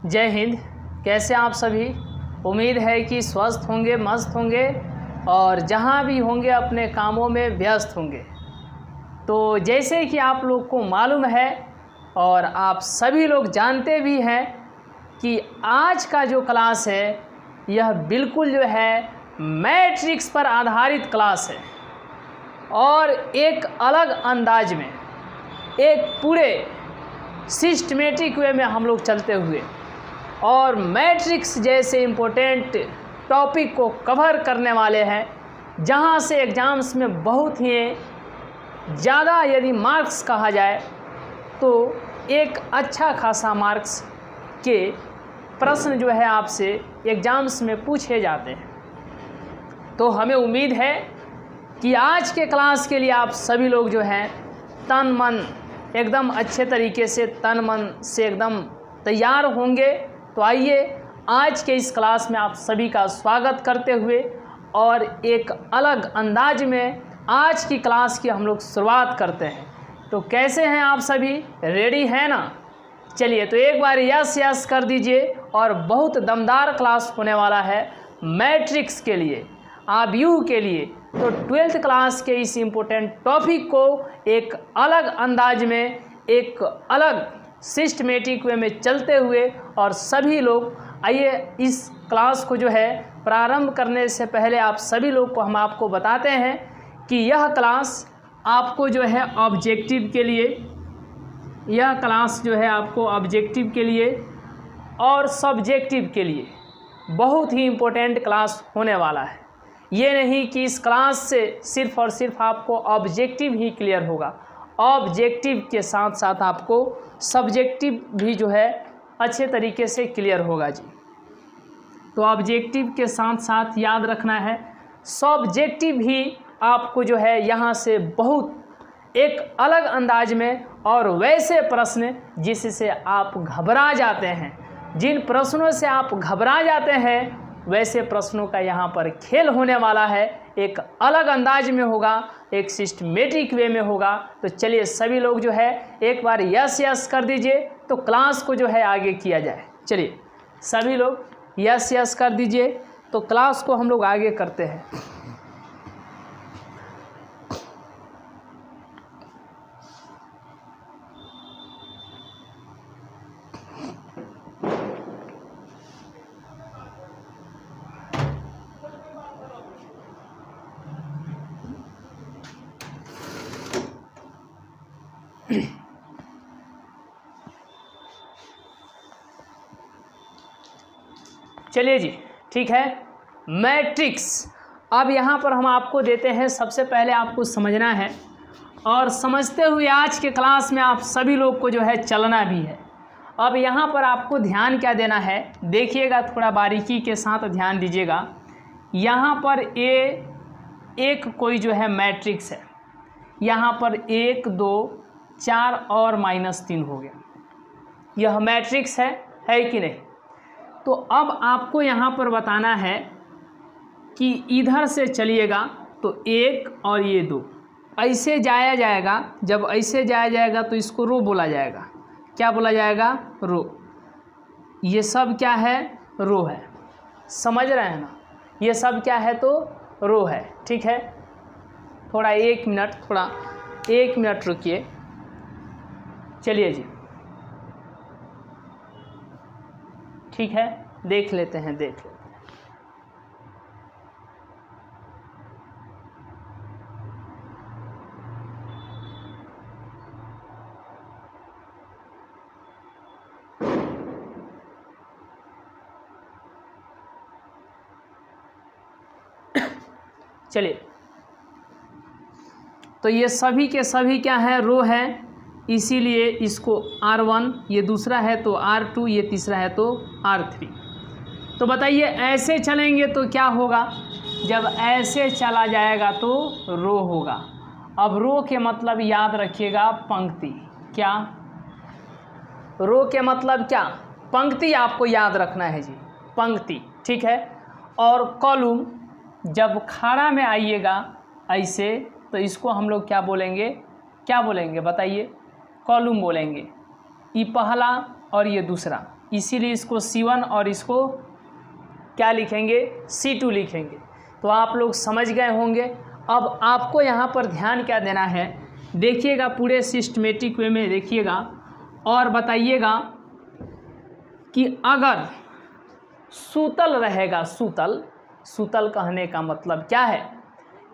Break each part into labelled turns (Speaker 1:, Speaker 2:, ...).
Speaker 1: जय हिंद। कैसे आप सभी? उम्मीद है कि स्वस्थ होंगे, मस्त होंगे और जहाँ भी होंगे अपने कामों में व्यस्त होंगे। तो जैसे कि आप लोग को मालूम है और आप सभी लोग जानते भी हैं कि आज का जो क्लास है यह बिल्कुल जो है मैट्रिक्स पर आधारित क्लास है और एक अलग अंदाज में, एक पूरे सिस्टमेटिक वे में हम लोग चलते हुए और मैट्रिक्स जैसे इम्पोर्टेंट टॉपिक को कवर करने वाले हैं, जहां से एग्ज़ाम्स में बहुत ही ज़्यादा यदि मार्क्स कहा जाए तो एक अच्छा खासा मार्क्स के प्रश्न जो है आपसे एग्ज़ाम्स में पूछे जाते हैं। तो हमें उम्मीद है कि आज के क्लास के लिए आप सभी लोग जो हैं तन मन एकदम अच्छे तरीके से, तन मन से एकदम तैयार होंगे। तो आइए आज के इस क्लास में आप सभी का स्वागत करते हुए और एक अलग अंदाज में आज की क्लास की हम लोग शुरुआत करते हैं। तो कैसे हैं आप सभी? रेडी हैं ना? चलिए तो एक बार यस यस कर दीजिए। और बहुत दमदार क्लास होने वाला है मैट्रिक्स के लिए, आबयू के लिए। तो 12th क्लास के इस इम्पोर्टेंट टॉपिक को एक अलग अंदाज में, एक अलग सिस्टमेटिक वे में चलते हुए और सभी लोग आइए इस क्लास को जो है प्रारंभ करने से पहले आप सभी लोग को हम आपको बताते हैं कि यह क्लास आपको जो है ऑब्जेक्टिव के लिए, यह क्लास जो है आपको ऑब्जेक्टिव के लिए और सब्जेक्टिव के लिए बहुत ही इम्पोर्टेंट क्लास होने वाला है। ये नहीं कि इस क्लास से सिर्फ़ और सिर्फ आपको ऑब्जेक्टिव ही क्लियर होगा, ऑब्जेक्टिव के साथ साथ आपको सब्जेक्टिव भी जो है अच्छे तरीके से क्लियर होगा जी। तो ऑब्जेक्टिव के साथ साथ याद रखना है सब्जेक्टिव भी आपको जो है यहाँ से बहुत एक अलग अंदाज में और वैसे प्रश्न जिससे आप घबरा जाते हैं, जिन प्रश्नों से आप घबरा जाते हैं वैसे प्रश्नों का यहाँ पर खेल होने वाला है। एक अलग अंदाज में होगा, एक सिस्टमेटिक वे में होगा। तो चलिए सभी लोग जो है एक बार यस यस कर दीजिए तो क्लास को जो है आगे किया जाए। चलिए सभी लोग यस यस कर दीजिए तो क्लास को हम लोग आगे करते हैं। चलिए जी, ठीक है। मैट्रिक्स अब यहाँ पर हम आपको देते हैं, सबसे पहले आपको समझना है और समझते हुए आज के क्लास में आप सभी लोग को जो है चलना भी है। अब यहाँ पर आपको ध्यान क्या देना है, देखिएगा, थोड़ा बारीकी के साथ ध्यान दीजिएगा। यहाँ पर एक कोई जो है मैट्रिक्स है, यहाँ पर 1 2 4 और -3 हो गया। यह मैट्रिक्स है कि नहीं? तो अब आपको यहाँ पर बताना है कि इधर से चलिएगा तो 1 और ये 2 ऐसे जाया जाएगा। जब ऐसे जाया जाएगा तो इसको रो बोला जाएगा। क्या बोला जाएगा? रो। ये सब क्या है? रो है। समझ रहे हैं ना? ये सब क्या है? तो रो है। ठीक है, थोड़ा 1 मिनट रुकिए। चलिए जी, ठीक है, देख लेते हैं। चलिए, तो ये सभी के सभी क्या है? रो है। इसीलिए इसको R1, ये दूसरा है तो R2, ये तीसरा है तो R3। तो बताइए ऐसे चलेंगे तो क्या होगा? जब ऐसे चला जाएगा तो रो होगा। अब रो के मतलब याद रखिएगा पंक्ति। क्या? रो के मतलब क्या? पंक्ति आपको याद रखना है जी, पंक्ति। ठीक है। और कॉलम, जब खड़ा में आइएगा ऐसे तो इसको हम लोग क्या बोलेंगे? बताइए? कॉलम बोलेंगे। ये पहला और ये दूसरा, इसीलिए इसको C1 और इसको क्या लिखेंगे, C2 लिखेंगे। तो आप लोग समझ गए होंगे। अब आपको यहाँ पर ध्यान क्या देना है, देखिएगा पूरे सिस्टमेटिक वे में देखिएगा और बताइएगा कि अगर सूतल रहेगा, सूतल कहने का मतलब क्या है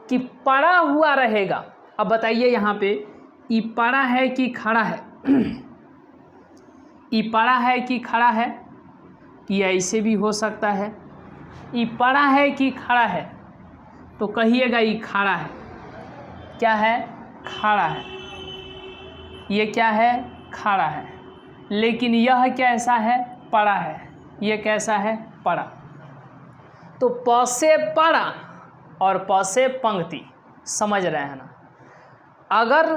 Speaker 1: कि पड़ा हुआ रहेगा। अब बताइए यहाँ पे ई पड़ा है कि खड़ा है, ई पड़ा है कि खड़ा है, ये ऐसे भी हो सकता है। ई पड़ा है कि खड़ा है, तो कहिएगा ई खड़ा है। क्या है, खड़ा है। ये क्या है, खड़ा है। लेकिन यह कैसा है, पड़ा है। ये कैसा है, पड़ा। तो प से पड़ा और प से पंक्ति, समझ रहे हैं ना। अगर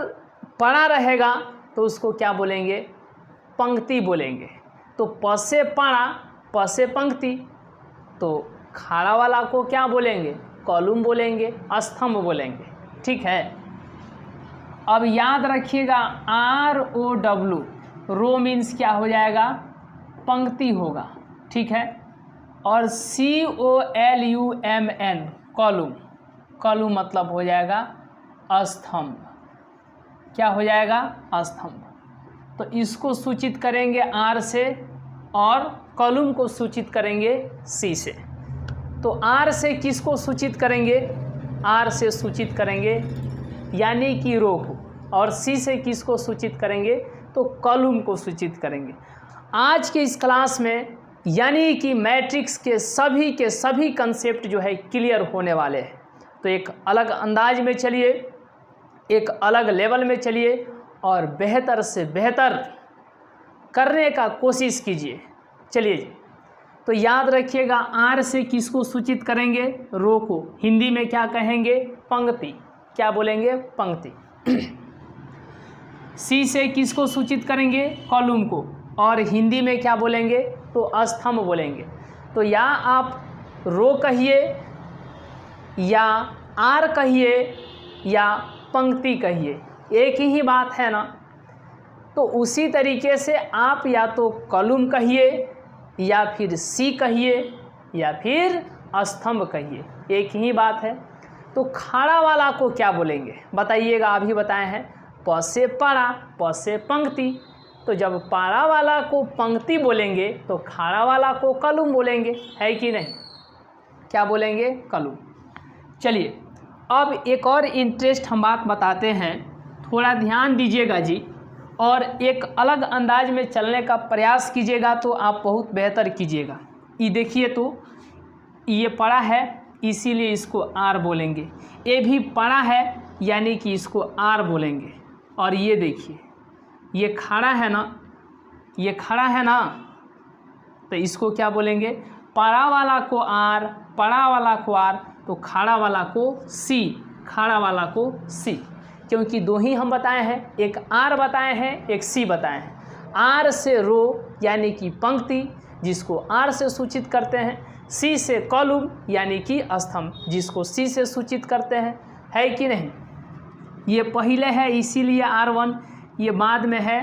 Speaker 1: पड़ा रहेगा तो उसको क्या बोलेंगे, पंक्ति बोलेंगे। तो प से पड़ा, प से पंक्ति, तो खड़ा वाला को क्या बोलेंगे, कॉलम बोलेंगे, स्तंभ बोलेंगे। ठीक है। अब याद रखिएगा ROW, रो मीन्स क्या हो जाएगा, पंक्ति होगा। ठीक है। और COLUMN, कॉलम मतलब हो जाएगा स्तंभ। क्या हो जाएगा, स्तंभ। तो इसको सूचित करेंगे R से और कॉलम को सूचित करेंगे C से। तो R से किसको सूचित करेंगे, R से सूचित करेंगे यानी कि रो को, और C से किसको सूचित करेंगे, तो कॉलम को सूचित करेंगे। आज के इस क्लास में यानी कि मैट्रिक्स के सभी कंसेप्ट जो है क्लियर होने वाले हैं। तो एक अलग अंदाज में चलिए, एक अलग लेवल में चलिए और बेहतर से बेहतर करने का कोशिश कीजिए। चलिए जी, तो याद रखिएगा R से किसको सूचित करेंगे, रो को। हिंदी में क्या कहेंगे, पंक्ति। क्या बोलेंगे, पंक्ति। C से किसको सूचित करेंगे, कॉलम को, और हिंदी में क्या बोलेंगे, तो स्तंभ बोलेंगे। तो या आप रो कहिए या R कहिए या पंक्ति कहिए, एक ही बात है ना। तो उसी तरीके से आप या तो कॉलम कहिए या फिर C कहिए या फिर स्तंभ कहिए, एक ही बात है। तो खड़ा वाला को क्या बोलेंगे बताइएगा, अभी बताए हैं प से पड़ा, प से पंक्ति। तो जब पड़ा वाला को पंक्ति बोलेंगे तो खड़ा वाला को कॉलम बोलेंगे, है कि नहीं, क्या बोलेंगे, कॉलम। चलिए अब एक और इंटरेस्ट हम बात बताते हैं, थोड़ा ध्यान दीजिएगा जी, और एक अलग अंदाज में चलने का प्रयास कीजिएगा तो आप बहुत बेहतर कीजिएगा। ये देखिए, तो ये पड़ा है इसीलिए इसको R बोलेंगे, ये भी पड़ा है यानी कि इसको R बोलेंगे। और ये देखिए ये खड़ा है ना, ये खड़ा है ना, तो इसको क्या बोलेंगे, पड़ा वाला को R, पड़ा वाला को R, तो खड़ा वाला को C, खड़ा वाला को C, क्योंकि दो ही हम बताए हैं, एक R बताए हैं, एक C बताए हैं। R से रो यानी कि पंक्ति जिसको R से सूचित करते हैं, C से कॉलम यानी कि स्तंभ जिसको C से सूचित करते हैं, है कि नहीं। ये पहले है इसीलिए R1, ये बाद में है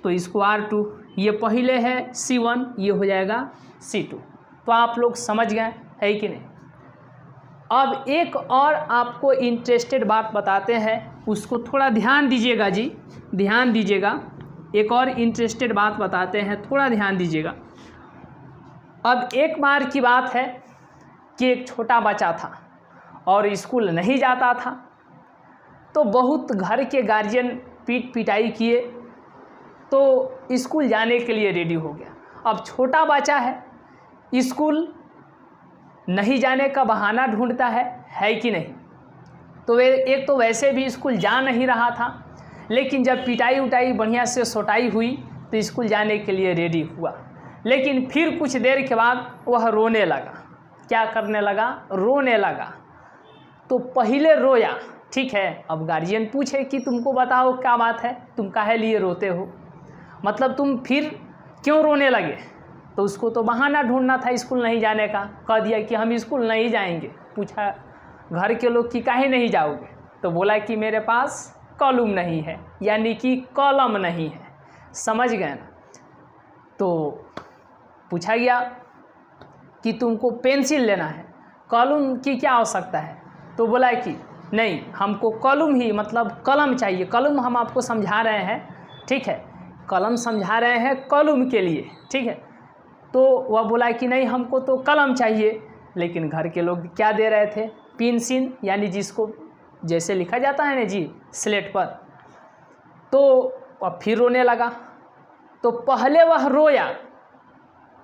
Speaker 1: तो इसको R2, ये पहले है C1, ये हो जाएगा C2। तो आप लोग समझ गए, है कि नहीं। अब एक और आपको इंटरेस्टेड बात बताते हैं, उसको थोड़ा ध्यान दीजिएगा जी, ध्यान दीजिएगा। एक और इंटरेस्टेड बात बताते हैं, थोड़ा ध्यान दीजिएगा। अब एक बार की बात है कि एक छोटा बच्चा था और स्कूल नहीं जाता था, तो बहुत घर के गार्जियन पीट पिटाई किए तो स्कूल जाने के लिए रेडी हो गया। अब छोटा बच्चा है, स्कूल नहीं जाने का बहाना ढूंढता है कि नहीं। तो वे एक तो वैसे भी स्कूल जा नहीं रहा था, लेकिन जब पिटाई उटाई बढ़िया से सोटाई हुई तो स्कूल जाने के लिए रेडी हुआ। लेकिन फिर कुछ देर के बाद वह रोने लगा। क्या करने लगा, रोने लगा। तो पहले रोया, ठीक है। अब गार्जियन पूछे कि तुमको बताओ क्या बात है, तुम काहे लिए रोते हो, मतलब तुम फिर क्यों रोने लगे। तो उसको तो बहाना ढूंढना था स्कूल नहीं जाने का, कह दिया कि हम स्कूल नहीं जाएंगे। पूछा घर के लोग कि काहे नहीं जाओगे, तो बोला कि मेरे पास कॉलम नहीं है, यानी कि कॉलम नहीं है। समझ गए ना। तो पूछा गया कि तुमको पेंसिल लेना है, कॉलम की क्या आवश्यकता है, तो बोला कि नहीं, हमको कॉलम ही मतलब कलम चाहिए। कलम हम आपको समझा रहे हैं, ठीक है, कलम समझा रहे हैं कॉलम के लिए, ठीक है। तो वह बोला कि नहीं, हमको तो कलम चाहिए। लेकिन घर के लोग क्या दे रहे थे, पेंसिल, यानी जिसको जैसे लिखा जाता है ना जी स्लेट पर। तो अब फिर रोने लगा। तो पहले वह रोया,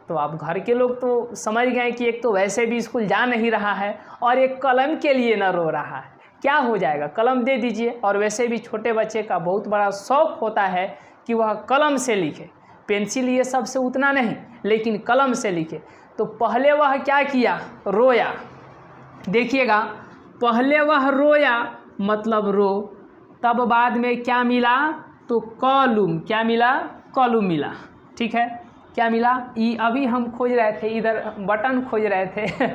Speaker 1: तो अब घर के लोग तो समझ गए कि एक तो वैसे भी स्कूल जा नहीं रहा है और एक कलम के लिए ना रो रहा है, क्या हो जाएगा, कलम दे दीजिए। और वैसे भी छोटे बच्चे का बहुत बड़ा शौक़ होता है कि वह कलम से लिखे, पेंसिल ये सब से उतना नहीं, लेकिन कलम से लिखे। तो पहले वह क्या किया, रोया। देखिएगा, पहले वह रोया मतलब रो, तब बाद में क्या मिला, तो कॉलम, क्या मिला, कॉलम मिला, ठीक है। क्या मिला, अभी हम खोज रहे थे, इधर बटन खोज रहे थे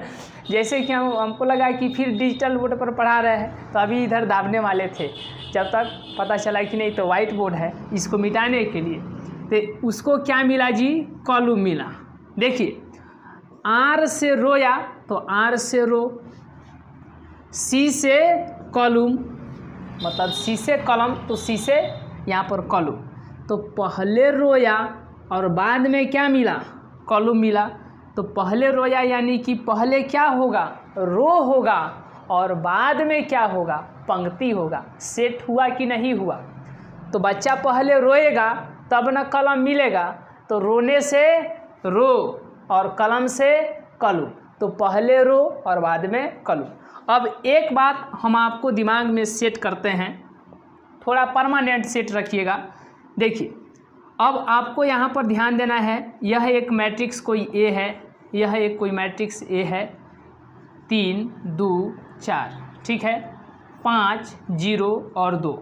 Speaker 1: जैसे कि हमको लगा कि फिर डिजिटल बोर्ड पर पढ़ा रहे हैं, तो अभी इधर दाबने वाले थे, जब तक पता चला कि नहीं तो वाइट बोर्ड है, इसको मिटाने के लिए। तो उसको क्या मिला जी, कॉलम मिला। देखिए, आर से रोया तो आर से रो, सी से कॉलम मतलब सी से कलम, तो सी से यहाँ पर कॉलम। तो पहले रोया और बाद में क्या मिला, कॉलम मिला। तो पहले रोया यानी कि पहले क्या होगा, रो होगा, और बाद में क्या होगा, पंक्ति होगा। सेट हुआ कि नहीं हुआ, तो बच्चा पहले रोएगा तब न कलम मिलेगा, तो रोने से रो और कलम से कलम, तो पहले रो और बाद में कलम। अब एक बात हम आपको दिमाग में सेट करते हैं, थोड़ा परमानेंट सेट रखिएगा। देखिए, अब आपको यहाँ पर ध्यान देना है, यह एक मैट्रिक्स कोई ए है, यह एक कोई मैट्रिक्स ए है, 3 2 4, ठीक है, 5 0 और 2।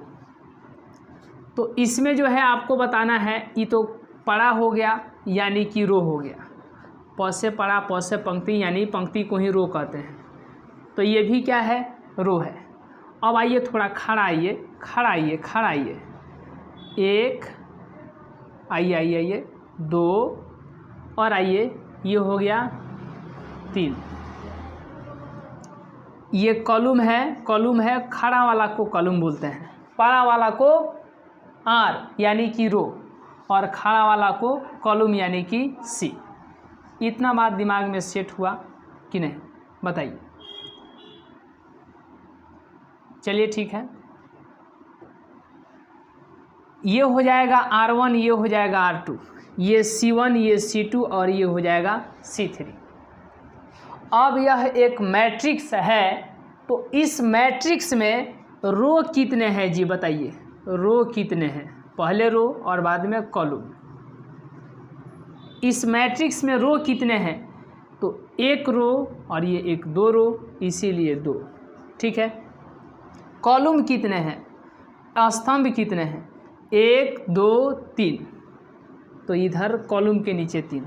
Speaker 1: तो इसमें जो है आपको बताना है, ये तो पड़ा हो गया यानी कि रो हो गया, प से पड़ा, प से पंक्ति, यानी पंक्ति को ही रो कहते हैं। तो ये भी क्या है, रो है। अब आइए थोड़ा खड़ा आइए, खड़ा आइए, खड़ा आइए, 1 आइए आइए आइए, 2 और आइए, ये हो गया 3। ये कॉलम है, कॉलम है, खड़ा वाला को कॉलम बोलते हैं, पड़ा वाला को आर यानी कि रो, और खड़ा वाला को कॉलम यानी कि सी। इतना बात दिमाग में सेट हुआ कि नहीं, बताइए। चलिए ठीक है, ये हो जाएगा R1, ये हो जाएगा R2, ये C1, ये C2 और ये हो जाएगा C3। अब यह एक मैट्रिक्स है, तो इस मैट्रिक्स में रो कितने हैं जी, बताइए, रो कितने हैं, पहले रो और बाद में कॉलम। इस मैट्रिक्स में रो कितने हैं, तो 1 रो और ये 1 2 रो, इसीलिए 2, ठीक है। कॉलम कितने हैं, स्तंभ कितने हैं, 1 2 3, तो इधर कॉलम के नीचे 3,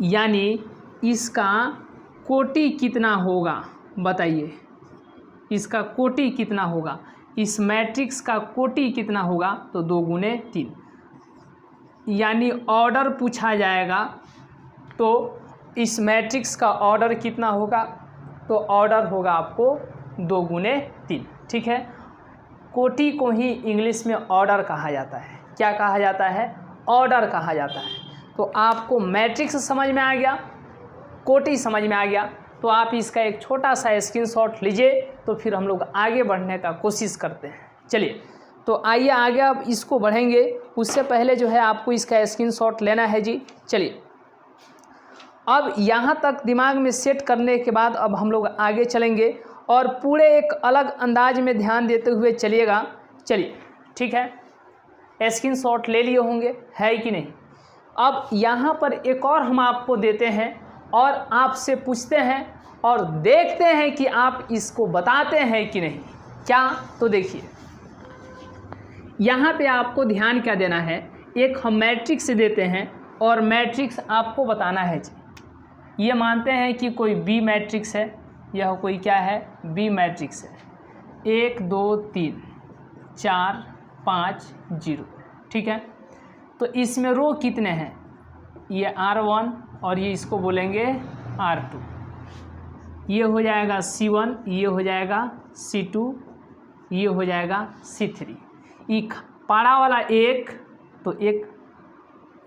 Speaker 1: यानी इसका कोटि कितना होगा, बताइए, इसका कोटि कितना होगा, इस मैट्रिक्स का कोटि कितना होगा, तो 2 गुने 3, यानी ऑर्डर पूछा जाएगा तो इस मैट्रिक्स का ऑर्डर कितना होगा, तो ऑर्डर होगा आपको 2 गुने 3, ठीक है। कोटि को ही इंग्लिश में ऑर्डर कहा जाता है, क्या कहा जाता है, ऑर्डर कहा जाता है। तो आपको मैट्रिक्स समझ में आ गया, कोटि समझ में आ गया, तो आप इसका एक छोटा सा स्क्रीनशॉट लीजिए, तो फिर हम लोग आगे बढ़ने का कोशिश करते हैं। चलिए, तो आइए आगे अब इसको बढ़ेंगे, उससे पहले जो है आपको इसका स्क्रीनशॉट लेना है जी। चलिए, अब यहाँ तक दिमाग में सेट करने के बाद अब हम लोग आगे चलेंगे और पूरे एक अलग अंदाज में ध्यान देते हुए चलिएगा। चलिए ठीक है, स्क्रीनशॉट ले लिए होंगे, है कि नहीं। अब यहाँ पर एक और हम आपको देते हैं और आपसे पूछते हैं और देखते हैं कि आप इसको बताते हैं कि नहीं, क्या। तो देखिए, यहाँ पे आपको ध्यान क्या देना है, एक हम मैट्रिक्स देते हैं और मैट्रिक्स आपको बताना है जी। ये मानते हैं कि कोई बी मैट्रिक्स है, यह कोई क्या है, बी मैट्रिक्स है, 1 2 3 4 5 0, ठीक है। तो इसमें रो कितने हैं, ये R1 और ये इसको बोलेंगे R2। ये हो जाएगा C1, ये हो जाएगा C2, ये हो जाएगा C3। ये पारा वाला 1 तो 1,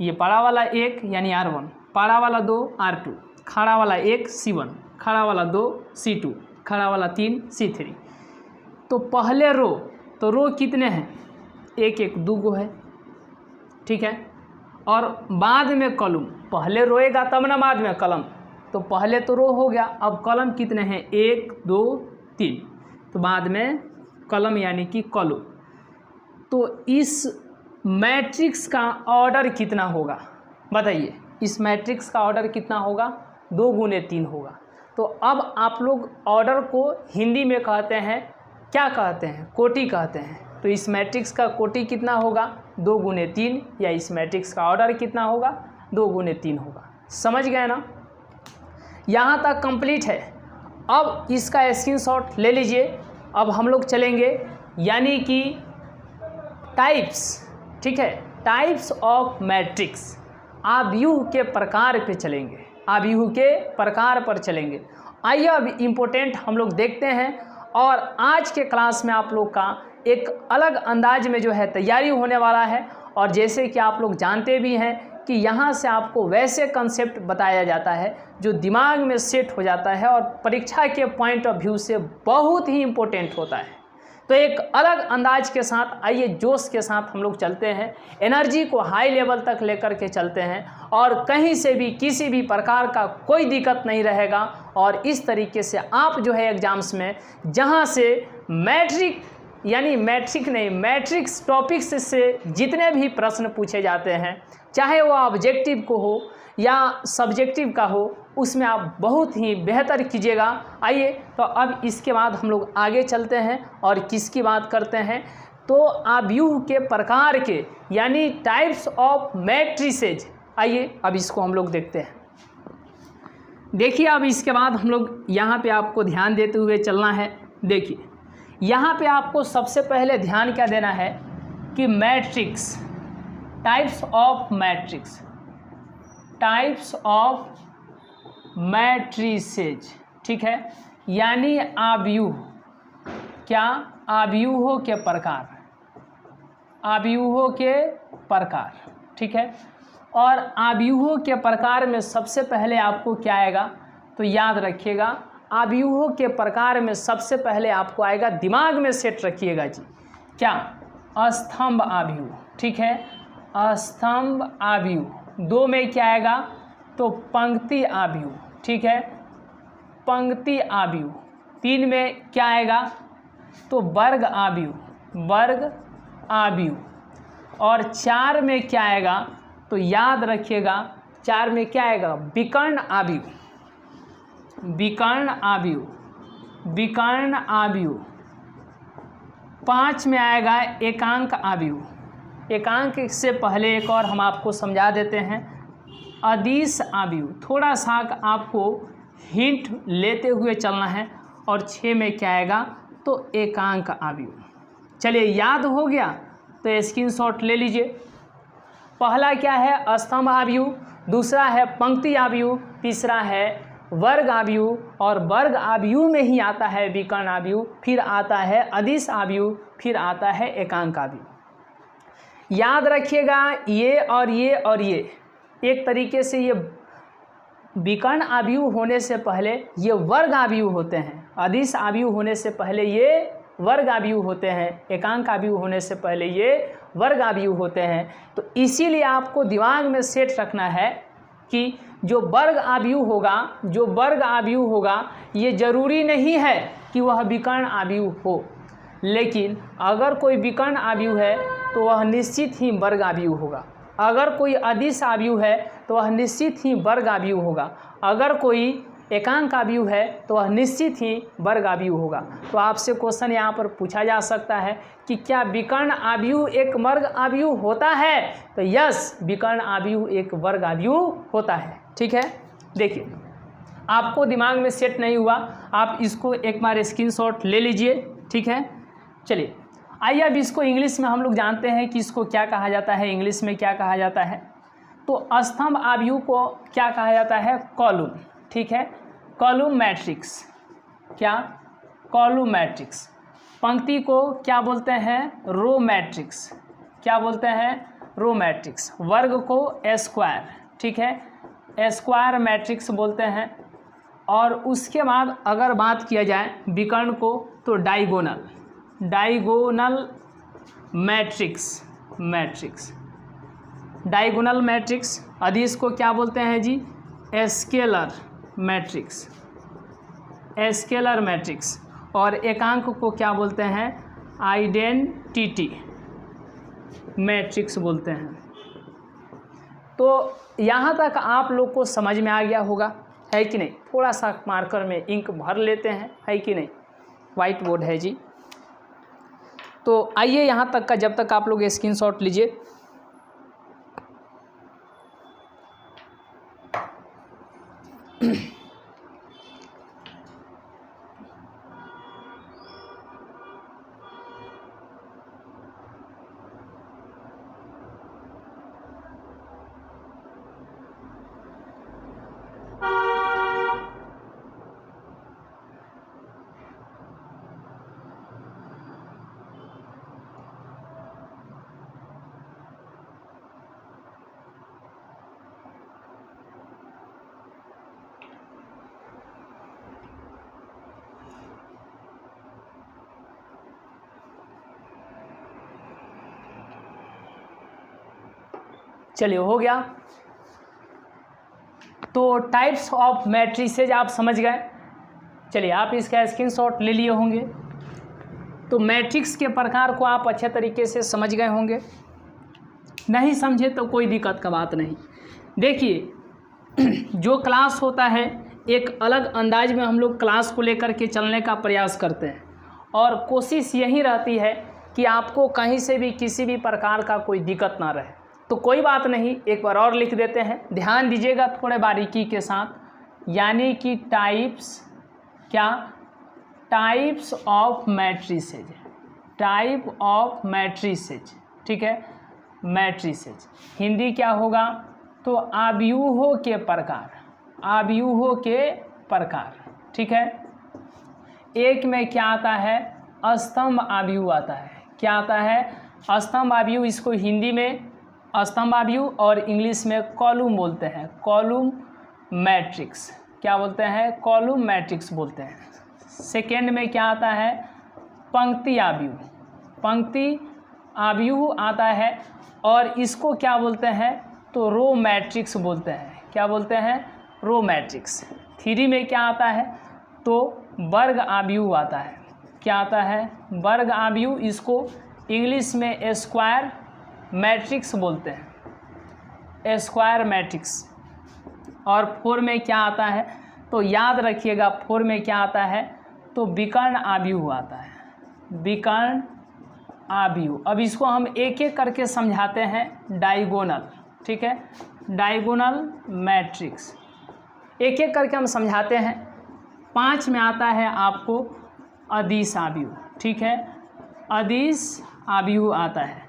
Speaker 1: ये पारा वाला 1 यानी R1, पारा वाला 2 R2, खड़ा वाला 1 C1, खड़ा वाला 2 C2, खड़ा वाला 3 C3। तो पहले रो, तो रो कितने हैं? 1 1 2 गो है, ठीक है। और बाद में कॉलम, पहले रोएगा तब ना बाद में कॉलम, तो पहले तो रो हो गया, अब कॉलम कितने हैं? 1 2 3, तो बाद में कॉलम यानी कि कॉलम। तो इस मैट्रिक्स का ऑर्डर कितना होगा बताइए? इस मैट्रिक्स का ऑर्डर कितना होगा? 2 गुने 3 होगा। तो अब आप लोग ऑर्डर को हिंदी में कहते हैं, क्या कहते हैं? कोटि कहते हैं। तो इस मैट्रिक्स का कोटि कितना होगा? 2 गुने 3, या इस मैट्रिक्स का ऑर्डर कितना होगा? 2 गुने 3 होगा। समझ गए ना? यहाँ तक कंप्लीट है। अब इसका स्क्रीनशॉट ले लीजिए। अब हम लोग चलेंगे यानी कि टाइप्स, ठीक है, टाइप्स ऑफ मैट्रिक्स, आव्यूह के प्रकार पे चलेंगे, आव्यूह के प्रकार पर चलेंगे। आइए अब इम्पोर्टेंट हम लोग देखते हैं, और आज के क्लास में आप लोग का एक अलग अंदाज में जो है तैयारी होने वाला है। और जैसे कि आप लोग जानते भी हैं कि यहाँ से आपको वैसे कंसेप्ट बताया जाता है जो दिमाग में सेट हो जाता है और परीक्षा के पॉइंट ऑफ व्यू से बहुत ही इम्पोर्टेंट होता है। तो एक अलग अंदाज के साथ आइए, जोश के साथ हम लोग चलते हैं, एनर्जी को हाई लेवल तक लेकर के चलते हैं, और कहीं से भी किसी भी प्रकार का कोई दिक्कत नहीं रहेगा। और इस तरीके से आप जो है एग्जाम्स में जहां से मैट्रिक्स टॉपिक्स से जितने भी प्रश्न पूछे जाते हैं, चाहे वो ऑब्जेक्टिव को हो या सब्जेक्टिव का हो, उसमें आप बहुत ही बेहतर कीजिएगा। आइए तो अब इसके बाद हम लोग आगे चलते हैं और किसकी बात करते हैं? तो आव्यूह के प्रकार के यानी टाइप्स ऑफ मैट्रिसेज। आइए अब इसको हम लोग देखते हैं। देखिए अब इसके बाद हम लोग यहाँ पे आपको ध्यान देते हुए चलना है। देखिए यहाँ पे आपको सबसे पहले ध्यान क्या देना है कि matrix, types of matrix, types of matrices, ठीक है, यानी आव्यूह, क्या? आव्यूहों के प्रकार, आव्यूहों के प्रकार, ठीक है। और आव्यूहों के प्रकार में सबसे पहले आपको क्या आएगा? तो याद रखिएगा, आव्यूहों के प्रकार में सबसे पहले आपको आएगा, दिमाग में सेट रखिएगा जी, क्या? स्तंभ आव्यूह, ठीक है, स्तंभ आव्यूह। 2 में क्या आएगा? तो पंक्ति आव्यूह, ठीक है, पंक्ति आव्यूह। 3 में क्या आएगा? तो वर्ग आव्यूह, वर्ग आव्यूह। और 4 में क्या आएगा? तो याद रखिएगा 4 में क्या आएगा? विकर्ण आव्यूह, विकर्ण आव्यूह, विकर्ण आव्यूह। 5 में आएगा एकांक आव्यूह। एकांक से पहले एक और हम आपको समझा देते हैं, अदिश आव्यूह। थोड़ा सा आपको हिंट लेते हुए चलना है। और 6 में क्या आएगा? तो एकांक आव्यूह। चलिए याद हो गया तो स्क्रीनशॉट ले लीजिए। पहला क्या है? स्तंभ आव्यूह, दूसरा है पंक्ति आव्यूह, तीसरा है वर्ग आव्यूह, और वर्ग आव्यूह में ही आता है विकर्ण आव्यूह, फिर आता है अदिश आव्यूह, फिर आता है एकांक आव्यूह। याद रखिएगा ये और ये और ये एक तरीके से ये विकर्ण आव्यूह होने से पहले ये वर्ग आव्यूह होते हैं, अदिश आव्यूह होने से पहले ये वर्ग आव्यूह होते हैं, एकांक आव्यूह होने से पहले ये वर्ग आव्यूह होते हैं। तो इसीलिए आपको दिमाग में सेट रखना है कि जो वर्ग आव्यूह होगा, जो वर्ग आव्यूह होगा, ये ज़रूरी नहीं है कि वह विकर्ण आव्यूह हो, लेकिन अगर कोई विकर्ण आव्यूह है तो वह निश्चित ही वर्ग आव्यूह होगा। अगर कोई अदिश आव्यूह है तो वह निश्चित ही वर्ग आव्यूह होगा। अगर कोई एकांक आव्यूह है तो वह निश्चित ही वर्ग आव्यूह होगा। तो आपसे क्वेश्चन यहाँ पर पूछा जा सकता है कि क्या विकर्ण आव्यूह एक वर्ग आव्यूह होता है? तो यस, विकर्ण आव्यूह एक वर्ग आव्यूह होता है, ठीक है। देखिए आपको दिमाग में सेट नहीं हुआ, आप इसको एक बार स्क्रीनशॉट ले लीजिए, ठीक है। चलिए आइए अब इसको इंग्लिश में हम लोग जानते हैं कि इसको क्या कहा जाता है, इंग्लिश में क्या कहा जाता है। तो स्तंभ आव्यूह को क्या कहा जाता है? कॉलम। ठीक है, कॉलम मैट्रिक्स। क्या? Column matrix. पंक्ति को क्या बोलते हैं? Row matrix. क्या बोलते हैं? Row matrix. वर्ग को स्क्वायर। ठीक है, स्क्वायर मैट्रिक्स बोलते हैं। और उसके बाद अगर बात किया जाए विकर्ण को तो diagonal, diagonal matrix, matrix, diagonal matrix. अदिश को क्या बोलते हैं जी? Scalar matrix, scalar matrix. और एकांक को क्या बोलते हैं? आइडेंटिटी मैट्रिक्स बोलते हैं। तो यहाँ तक आप लोग को समझ में आ गया होगा, है कि नहीं? थोड़ा सा मार्कर में इंक भर लेते हैं, है कि नहीं? वाइट बोर्ड है जी। तो आइए यहाँ तक का जब तक आप लोग स्क्रीनशॉट लीजिए। चलिए, हो गया। तो टाइप्स ऑफ मैट्रिसेज आप समझ गए। चलिए, आप इसका स्क्रीनशॉट ले लिए होंगे। तो मैट्रिक्स के प्रकार को आप अच्छे तरीके से समझ गए होंगे। नहीं समझे तो कोई दिक्कत का बात नहीं। देखिए, जो क्लास होता है एक अलग अंदाज में हम लोग क्लास को लेकर के चलने का प्रयास करते हैं, और कोशिश यही रहती है कि आपको कहीं से भी किसी भी प्रकार का कोई दिक्कत ना रहे। तो कोई बात नहीं, एक बार और लिख देते हैं, ध्यान दीजिएगा थोड़े बारीकी के साथ। यानी कि टाइप्स, क्या? Types of matrices, type of matrices. ठीक है, मैट्रिसेज हिंदी क्या होगा? तो आव्यूहों के प्रकार, आव्यूहों के प्रकार। ठीक है, एक में क्या आता है? स्तंभ आव्यूह आता है। क्या आता है? स्तंभ आव्यूह। इसको हिंदी में स्तंभ आव्यूह और इंग्लिश में कॉलम बोलते हैं, कॉलम मैट्रिक्स। क्या बोलते हैं? कॉलम मैट्रिक्स बोलते हैं। सेकेंड में क्या आता है? पंक्ति आव्यूह, पंक्ति आव्यूह आता है, और इसको क्या बोलते हैं? तो रो मैट्रिक्स बोलते हैं। क्या बोलते हैं? Row matrix. थ्री में क्या आता है? तो वर्ग आव्यूह आता है। क्या आता है? वर्ग आव्यूह। इसको इंग्लिश में स्क्वायर मैट्रिक्स बोलते हैं, स्क्वायर मैट्रिक्स। और फोर में क्या आता है? तो याद रखिएगा, फोर में क्या आता है? तो विकर्ण आव्यूह आता है, विकर्ण आव्यूह। अब इसको हम एक एक करके समझाते हैं। डायगोनल, ठीक है, डायगोनल मैट्रिक्स एक एक करके हम समझाते हैं। पाँच में आता है आपको अदिश आव्यूह। ठीक है, अदिश आव्यूह आता है।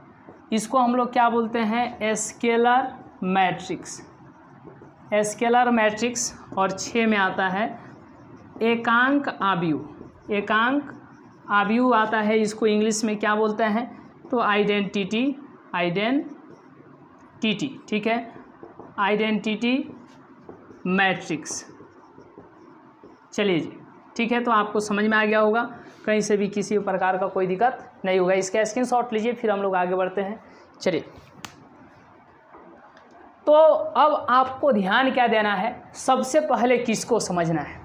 Speaker 1: इसको हम लोग क्या बोलते हैं? Scalar matrix, scalar matrix. और छः में आता है एकांक आव्यूह, एकांक आव्यूह आता है। इसको इंग्लिश में क्या बोलते हैं? तो आइडेंटिटी, आइडेंटिटी। ठीक है, आइडेंटिटी मैट्रिक्स। चलिए जी, ठीक है। तो आपको समझ में आ गया होगा, कहीं से भी किसी प्रकार का कोई दिक्कत नहीं होगा। इसका स्क्रीनशॉट लीजिए, फिर हम लोग आगे बढ़ते हैं। चलिए, तो अब आपको ध्यान क्या देना है? सबसे पहले किसको समझना है?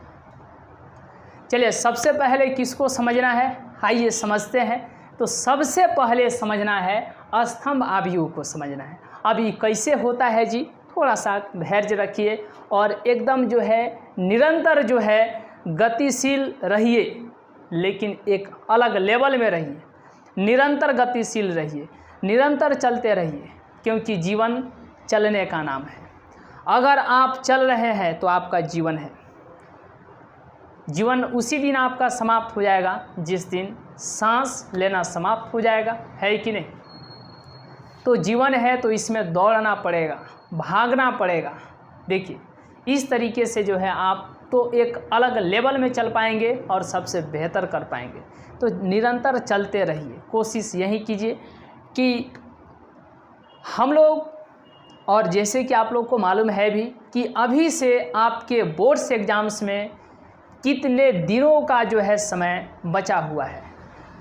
Speaker 1: चलिए, सबसे पहले किसको समझना है? आइए समझते हैं। तो सबसे पहले समझना है स्तंभ आव्यूह को समझना है। अब ये कैसे होता है जी? थोड़ा सा धैर्य रखिए और एकदम जो है निरंतर जो है गतिशील रहिए, लेकिन एक अलग लेवल में रहिए। निरंतर गतिशील रहिए, निरंतर चलते रहिए, क्योंकि जीवन चलने का नाम है। अगर आप चल रहे हैं तो आपका जीवन है। जीवन उसी दिन आपका समाप्त हो जाएगा जिस दिन सांस लेना समाप्त हो जाएगा, है कि नहीं? तो जीवन है तो इसमें दौड़ना पड़ेगा, भागना पड़ेगा। देखिए इस तरीके से जो है आप तो एक अलग लेवल में चल पाएंगे और सबसे बेहतर कर पाएंगे। तो निरंतर चलते रहिए, कोशिश यही कीजिए कि हम लोग, और जैसे कि आप लोग को मालूम है भी कि अभी से आपके बोर्ड्स एग्ज़ाम्स में कितने दिनों का जो है समय बचा हुआ है,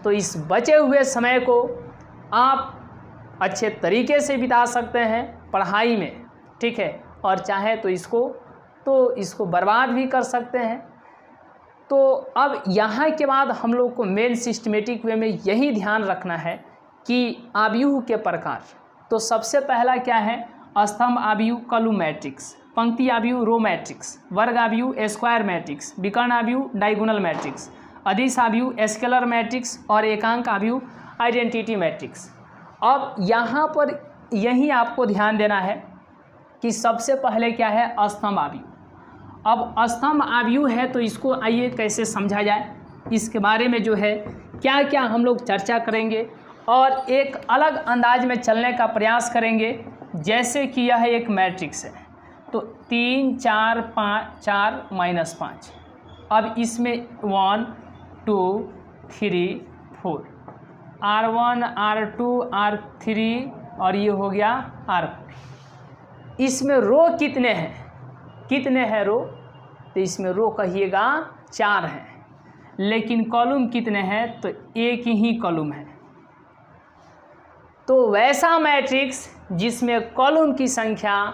Speaker 1: तो इस बचे हुए समय को आप अच्छे तरीके से बिता सकते हैं पढ़ाई में, ठीक है, और चाहे तो इसको बर्बाद भी कर सकते हैं। तो अब यहाँ के बाद हम लोग को मेन सिस्टमेटिक वे में यही ध्यान रखना है कि आव्यूह के प्रकार। तो सबसे पहला क्या है, स्तंभ आव्यूह कॉलम मैट्रिक्स, पंक्ति आव्यूह रो मैट्रिक्स, वर्ग आव्यूह स्क्वायर मैट्रिक्स, विकर्ण आव्यूह डायगोनल मैट्रिक्स, अदिश आव्यूह स्केलर मैट्रिक्स और एकांक आव्यूह आइडेंटिटी मैट्रिक्स। अब यहाँ पर यही आपको ध्यान देना है कि सबसे पहले क्या है, स्तंभ आव्यूह। अब स्तंभ आव्यूह है तो इसको आइए कैसे समझा जाए, इसके बारे में जो है क्या क्या हम लोग चर्चा करेंगे और एक अलग अंदाज में चलने का प्रयास करेंगे। जैसे कि यह एक मैट्रिक्स है तो 3 4 5 4 -5, अब इसमें 1 2 3 4 R1 R2 R3 और ये हो गया R4। इसमें रो कितने हैं रो, तो इसमें रो कहिएगा 4 हैं, लेकिन कॉलम कितने हैं, तो एक ही कॉलम है। तो वैसा मैट्रिक्स जिसमें कॉलम की संख्या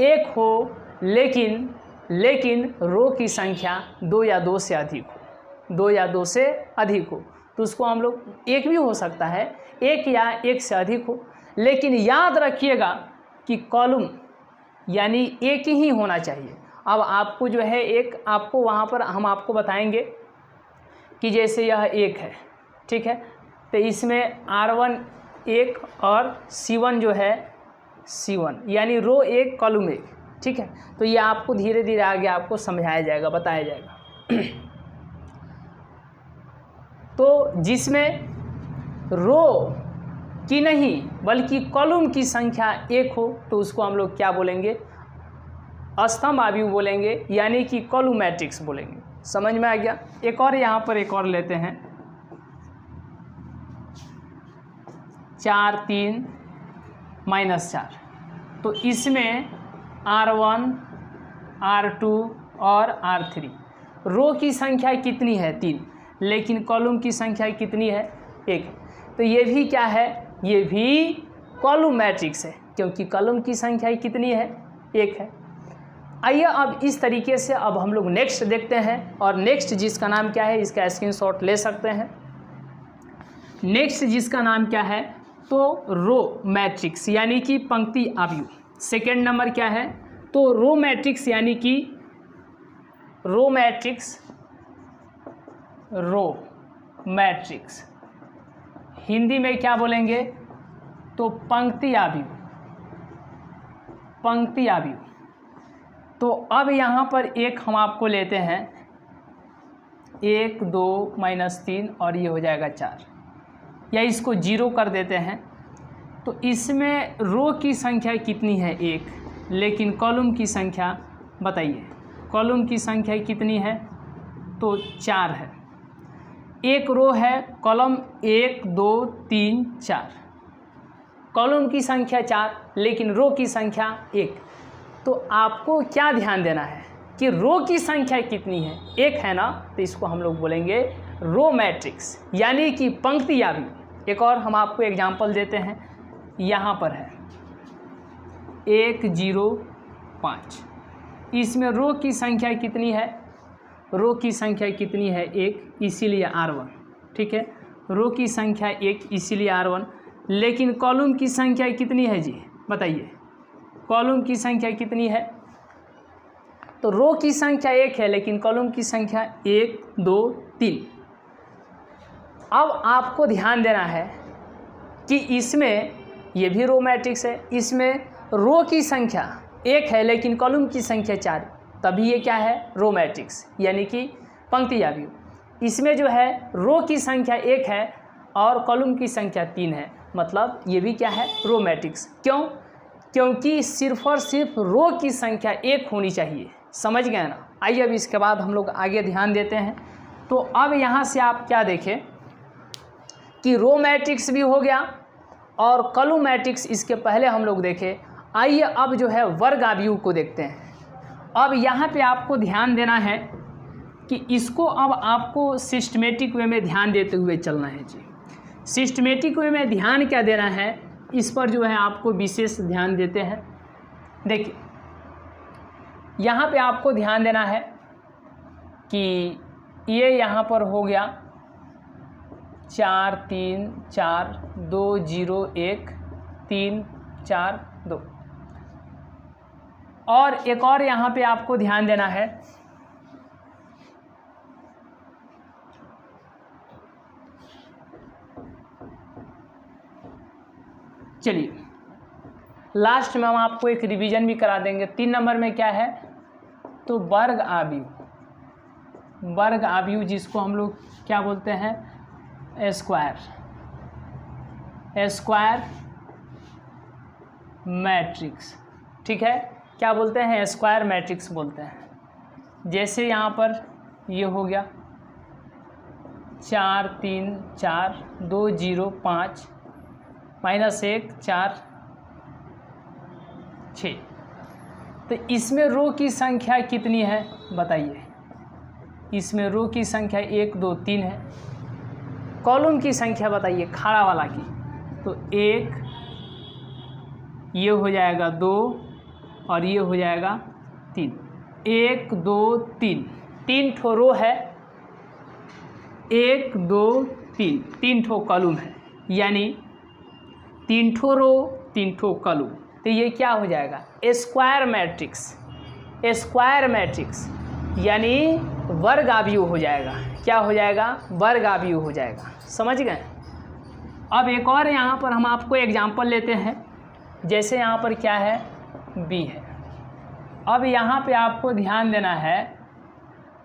Speaker 1: 1 हो लेकिन रो की संख्या 2 या 2 से अधिक हो, तो उसको हम लोग एक भी हो सकता है, 1 या 1 से अधिक हो, लेकिन याद रखिएगा कि कॉलम यानी एक ही होना चाहिए। अब आपको जो है आपको वहाँ पर हम आपको बताएंगे कि जैसे यह 1 है, ठीक है, तो इसमें R1 1 और C1 जो है C1 यानी रो 1 कॉलम 1, ठीक है। तो ये आपको धीरे धीरे आगे आपको समझाया जाएगा, बताया जाएगा। तो जिसमें रो की नहीं बल्कि कॉलम की संख्या 1 हो तो उसको हम लोग क्या बोलेंगे, स्तंभ आव्यूह बोलेंगे, यानी कि कॉलम मैट्रिक्स बोलेंगे। समझ में आ गया। एक और यहाँ पर एक और लेते हैं, 4 3 -4, तो इसमें R1 R2 और R3, रो की संख्या कितनी है 3, लेकिन कॉलम की संख्या कितनी है 1, तो ये भी क्या है, ये भी कॉलम मैट्रिक्स है क्योंकि कॉलम की संख्या कितनी है 1 है। आइए अब इस तरीके से अब हम लोग नेक्स्ट देखते हैं, और नेक्स्ट जिसका नाम क्या है, इसका स्क्रीनशॉट ले सकते हैं। नेक्स्ट जिसका नाम क्या है, तो रो मैट्रिक्स यानी कि पंक्ति आव्यूह। सेकेंड नंबर क्या है, तो रो मैट्रिक्स यानी कि रो मैट्रिक्स हिंदी में क्या बोलेंगे, तो पंक्ति आव्यूह। तो अब यहाँ पर एक हम आपको लेते हैं 1 2 -3 और ये हो जाएगा 4, या इसको 0 कर देते हैं। तो इसमें रो की संख्या कितनी है 1, लेकिन कॉलम की संख्या बताइए, कॉलम की संख्या कितनी है, तो 4 है। एक रो है, कॉलम 1 2 3 4, कॉलम की संख्या 4 लेकिन रो की संख्या 1। तो आपको क्या ध्यान देना है कि रो की संख्या कितनी है, 1 है ना, तो इसको हम लोग बोलेंगे रो मैट्रिक्स यानी कि पंक्ति आव्यूह। एक और हम आपको एग्जांपल देते हैं, यहाँ पर है 1 0 5, इसमें रो की संख्या कितनी है, रो की संख्या कितनी है 1, इसीलिए R1, ठीक है, रो की संख्या 1 इसीलिए R1, लेकिन कॉलम की संख्या कितनी है जी, बताइए, कॉलम की संख्या कितनी है, तो रो की संख्या 1 है लेकिन कॉलम की संख्या 1 2 3। अब आपको ध्यान देना है कि इसमें ये भी रो मैट्रिक्स है, इसमें रो की संख्या 1 है लेकिन कॉलम की संख्या 4, तभी ये क्या है, रो मैट्रिक्स यानी कि पंक्ति आव्यूह। इसमें जो है रो की संख्या 1 है और कॉलम की संख्या 3 है, मतलब ये भी क्या है, रो मैट्रिक्स। क्यों, क्योंकि सिर्फ और सिर्फ रो की संख्या एक होनी चाहिए। समझ गए ना। आइए अब इसके बाद हम लोग आगे ध्यान देते हैं। तो अब यहाँ से आप क्या देखें कि रो मैट्रिक्स भी हो गया और कॉलम मैट्रिक्स इसके पहले हम लोग देखे। आइए अब जो है वर्ग आव्यूह को देखते हैं। अब यहाँ पे आपको ध्यान देना है कि इसको अब आपको सिस्टमेटिक वे में ध्यान देते हुए चलना है जी। सिस्टमेटिक वे में ध्यान क्या देना है, इस पर जो है आपको विशेष ध्यान देते हैं। देखिए यहाँ पे आपको ध्यान देना है कि ये यहाँ पर हो गया 4 3 4 2 0 1 3 4 2, और एक और यहाँ पे आपको ध्यान देना है चलिए लास्ट में हम आपको एक रिवीजन भी करा देंगे। 3 नंबर में क्या है, तो वर्ग आव्यूह। वर्ग आव्यूह जिसको हम लोग क्या बोलते हैं, स्क्वायर मैट्रिक्स। ठीक है, क्या बोलते हैं, स्क्वायर मैट्रिक्स बोलते हैं। जैसे यहाँ पर ये हो गया 4 3 4 2 0 5 -1 4 6, तो इसमें रो की संख्या कितनी है बताइए। इसमें रो की संख्या 1 2 3 है। कॉलम की संख्या बताइए खड़ा वाला की, तो 1, ये हो जाएगा 2 और ये हो जाएगा 3। 1 2 3, 3 ठो रो है, 1 2 3, 3 ठो कॉलम है, यानी 3 ठो रो 3 ठो कॉलम। तो ये क्या हो जाएगा, स्क्वायर मैट्रिक्स। स्क्वायर मैट्रिक्स यानी वर्ग आव्यूह हो जाएगा। क्या हो जाएगा, वर्ग आव्यूह हो जाएगा। समझ गए। अब एक और यहाँ पर हम आपको एग्जांपल लेते हैं। जैसे यहाँ पर क्या है, बी है। अब यहाँ पे आपको ध्यान देना है,